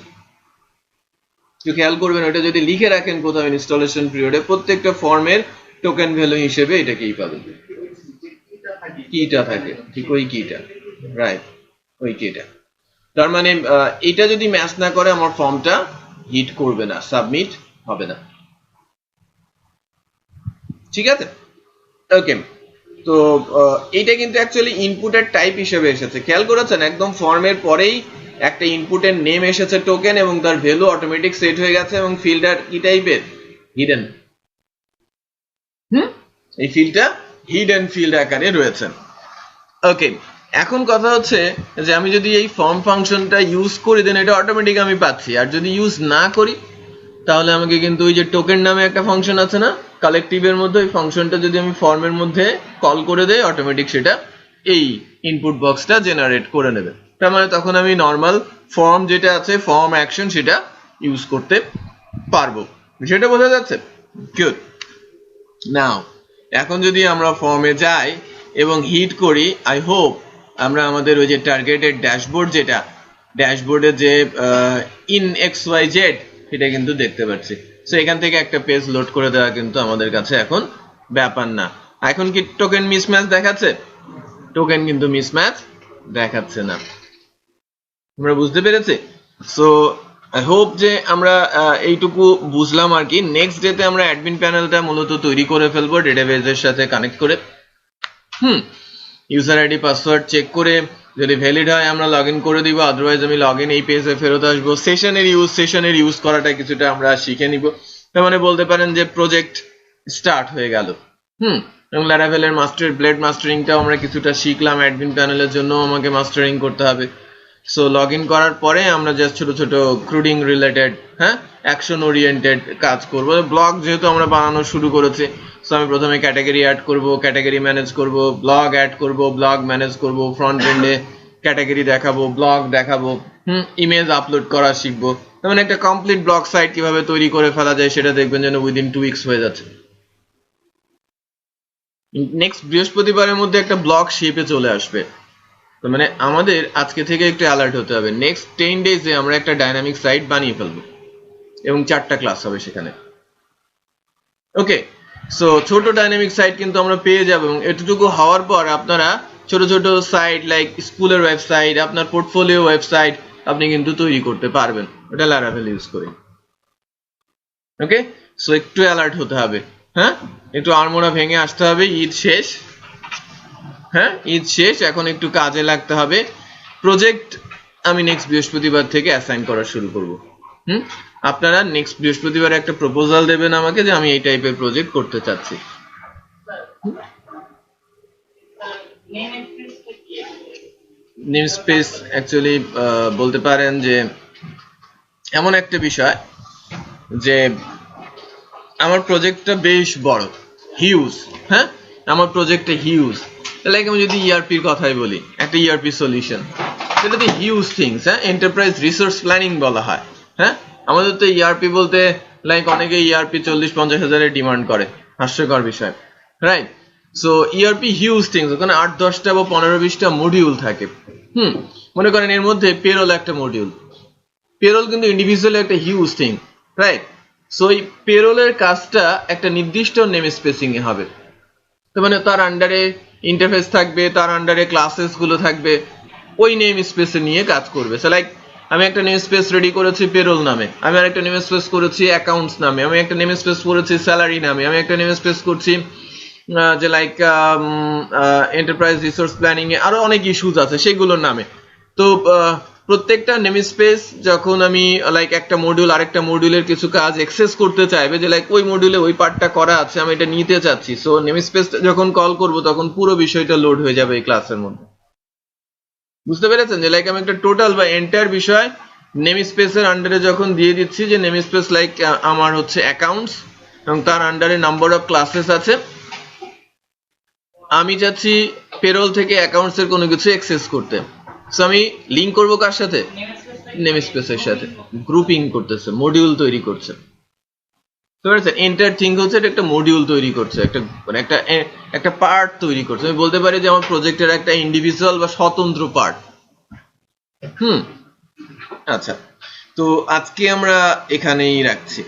একটু খেয়াল করবেন, ওটা যদি লিখে রাখেন কোথাও ইনস্টলেশন পিরিয়ডে, প্রত্যেকটা ফর্মের টোকেন ভ্যালু হিসেবে এটাকেই পাবেন, কিটা থাকে, ঠিক ওই কিটা, রাইট, ওই কিটা। তার মানে এটা যদি ম্যাচ না করে আমার ফর্মটা হিট করবে না, সাবমিট হবে না। ঠিক আছে, ওকে। তো এটা কিন্তু অ্যাকচুয়ালি ইনপুটের টাইপ হিসেবে এসেছে, খেয়াল করেছেন একদম ফর্মের পরেই একটা ইনপুটের নেম এসেছে টোকেন, এবং তার ভ্যালু অটোমেটিক সেট হয়ে গেছে, এবং ফিল্ডার কি টাইপের, হিডেন। এই ফিল্ডটা হিডেন ফিল্ড আকারে রয়েছে। ওকে, এখন কথা হচ্ছে যে আমি যদি এই ফর্ম ফাংশনটা ইউজ করি দেন এটা অটোমেটিক আমি পাচ্ছি, আর যদি ইউজ না করি তাহলে আমাকে কিন্তু ওই যে টোকেন নামে একটা ফাংশন আছে না কালেকটিভের মধ্যে, ওই ফাংশনটা যদি আমি ফর্মের মধ্যে কল করে দেই অটোমেটিক সেটা এই ইনপুট বক্সটা জেনারেট করে নেবে। তার মানে তখন আমি নর্মাল ফর্ম যেটা আছে, ফর্ম অ্যাকশন, সেটা ইউজ করতে পারবো। সেটা বোঝা যাচ্ছে? গুড। নাও এখন যদি আমরা ফর্মে যাই এবং হিট করি, আই হোপ আমরা আমাদের ওই যে টার্গেটেড ড্যাশবোর্ড, যেটা ড্যাশবোর্ডে যে ইন XYZ সেটা কিন্তু দেখতে পাচ্ছি। সো এখান থেকে একটা পেজ লোড করে দেওয়া কিন্তু আমাদের কাছে এখন ব্যাপার না। এখন কি টোকেন মিসম্যাচ দেখাচ্ছে? টোকেন কিন্তু মিসম্যাচ দেখাচ্ছে না। আমরা বুঝতে পেরেছি? সো আই হোপ যে আমরা এইটুকু বুঝলাম আর কি। নেক্সট ডেতে আমরা অ্যাডমিন প্যানেলটা মূলত তৈরি করে ফেলবো ডেটাবেজের সাথে কানেক্ট করে। ইউজার আইডি পাসওয়ার্ড চেক করে যদি ভ্যালিড হয় আমরা লগ ইন করে দিব, আদারওয়াইজ আমি লগ ইন এই পেজে ফেরত আসবো। সেশনের ইউজ করাটা কিছুটা আমরা শিখে নিব। তার মানে বলতে পারেন যে প্রজেক্ট স্টার্ট হয়ে গেল। এবং ল্যারাভেলের ব্লেড মাস্টারিংটাও আমরা কিছুটা শিখলাম, অ্যাডমিন প্যানেলের জন্য আমাকে মাস্টারিং করতে হবে। সো লগ ইন করার পরে আমরা জাস্ট ছোট ছোট ক্রুডিং রিলেটেড, অ্যাকশন ওরিয়েন্টেড কাজ করব। ব্লগ যেহেতু আমরা বানানো শুরু করেছি, সো আমি প্রথমে ক্যাটাগরি অ্যাড করব, ক্যাটাগরি ম্যানেজ করব, ব্লগ অ্যাড করব, ব্লগ ম্যানেজ করব, ফ্রন্ট এন্ডে ক্যাটাগরি দেখাবো, ব্লগ দেখাবো, ইমেজ আপলোড করা শিখবো। মানে একটা কমপ্লিট ব্লগ সাইট কিভাবে তৈরি করে ফেলা যায় সেটা দেখবেন যেন উইদিন 2 উইকস হয়ে যাচ্ছে। নেক্সট বৃহস্পতিবারের মধ্যে একটা ব্লগ শেপে চলে আসবে। মানে আমাদের আজকে থেকে একটু অ্যালার্ট হতে হবে, নেক্সট 10 ডেজে আমরা একটা ডাইনামিক সাইট বানিয়ে ফেলবো এবং 4টা ক্লাস হবে সেখানে। ওকে, সো ছোট ডাইনামিক সাইট কিন্তু আমরা পেয়ে যাব, এবং এতটুকু হওয়ার পর আপনারা ছোট ছোট সাইট লাইক স্কুলের ওয়েবসাইট, আপনার পোর্টফোলিও ওয়েবসাইট আপনি কিন্তু তৈরি করতে পারবেন, এটা ল্যারাভেল ইউজ করে। ওকে, সো একটু অ্যালার্ট হতে হবে, একটু আড়মোড়া ভেঙে আসতে হবে। ঈদ শেষ, ঈদ শেষ, এখন একটু কাজে লাগতে হবে। প্রজেক্ট আমি নেক্সট বৃহস্পতিবার থেকে অ্যাসাইন করা শুরু করব। আপনারা নেক্সট বৃহস্পতিবার একটা প্রপোজাল দেবেন আমাকে যে আমি এই টাইপের প্রজেক্ট করতে চাচ্ছি। নেমস্পেস অ্যাকচুয়ালি বলতে পারেন যে এমন একটা বিষয় যে আমার প্রজেক্টটা বেশ বড়, হিউজ। হ্যাঁ, আমার প্রজেক্টটা হিউজ। লাইক আমি যদি ইআরপির কথাই বলি, একটা ইআরপি সলিউশন, সেটাতে হিউজ থিংস। হ্যাঁ, এন্টারপ্রাইজ রিসোর্স প্ল্যানিং বলা হয়। হ্যাঁ, আমাদের তো ইআরপি বলতে লাইক অনেকে ইআরপি 40-50 হাজারের ডিমান্ড করে, হাস্যকর বিষয়, right? So ERP huge things, ওখানে 8-10টা বা 15-20টা মডিউল থাকে। মনে করেন এর মধ্যে পেরোল একটা মডিউল। পেরোল কিন্তু ইন্ডিভিজুয়ালি একটা হিউজ থিং, রাইট? সো এই পেরোলের কাজটা একটা নির্দিষ্ট নেম স্পেসিং এ হবে। তো মানে তার আন্ডারে ইন্টারফেস থাকবে, তার আন্ডারে ক্লাসেস গুলো থাকবে, ওই নেম স্পেসে নিয়ে কাজ করবে। সো লাইক আমি একটা নেম স্পেস রেডি করেছি পেরোল নামে, আমি আর একটা নেম স্পেস করেছি অ্যাকাউন্টস নামে, আমি একটা নেম স্পেস করেছি স্যালারি নামে, আমি একটা নেম স্পেস করছি যে লাইক এন্টারপ্রাইজ রিসোর্স প্ল্যানিং এ আরো অনেক ইস্যুস আছে সেগুলোর নামে। তো প্রত্যেকটা নেম স্পেস যখন আমি লাইক একটা মডিউল আরেকটা মডিউলের কিছু কাজ অ্যাক্সেস করতে চাইবে, যে লাইক ওই মডিউলে ওই পার্টটা করা আছে, আমি এটা নিতে চাচ্ছি, সো নেম স্পেস যখন কল করব তখন পুরো বিষয়টা লোড হয়ে যাবে এই ক্লাসের মধ্যে। বুঝতে পেরেছেন যে লাইক আমি একটা টোটাল বা এন্টায়ার বিষয় নেম স্পেসের আন্ডারে যখন দিয়ে দিচ্ছি, যে নেম স্পেস লাইক আমার হচ্ছে অ্যাকাউন্টস এবং তার আন্ডারে নাম্বার অফ ক্লাসেস আছে, আমি চাচ্ছি পেরোল থেকে অ্যাকাউন্টস এর কোনো কিছু অ্যাক্সেস করতে। সো আমি লিংক করব কার সাথে? নেম স্পেসের সাথে। গ্রুপিং করতেছে, মডিউল তৈরি করছে। তো এন্টায়ার থিং হচ্ছে এটা একটা মডিউল তৈরি করছে, একটা মানে একটা পার্ট তৈরি করছে। আমি বলতে পারি যে আমার প্রজেক্টের একটা ইন্ডিভিজুয়াল বা স্বতন্ত্র পার্ট। আচ্ছা, তো আজকে আমরা এখানেই রাখছি।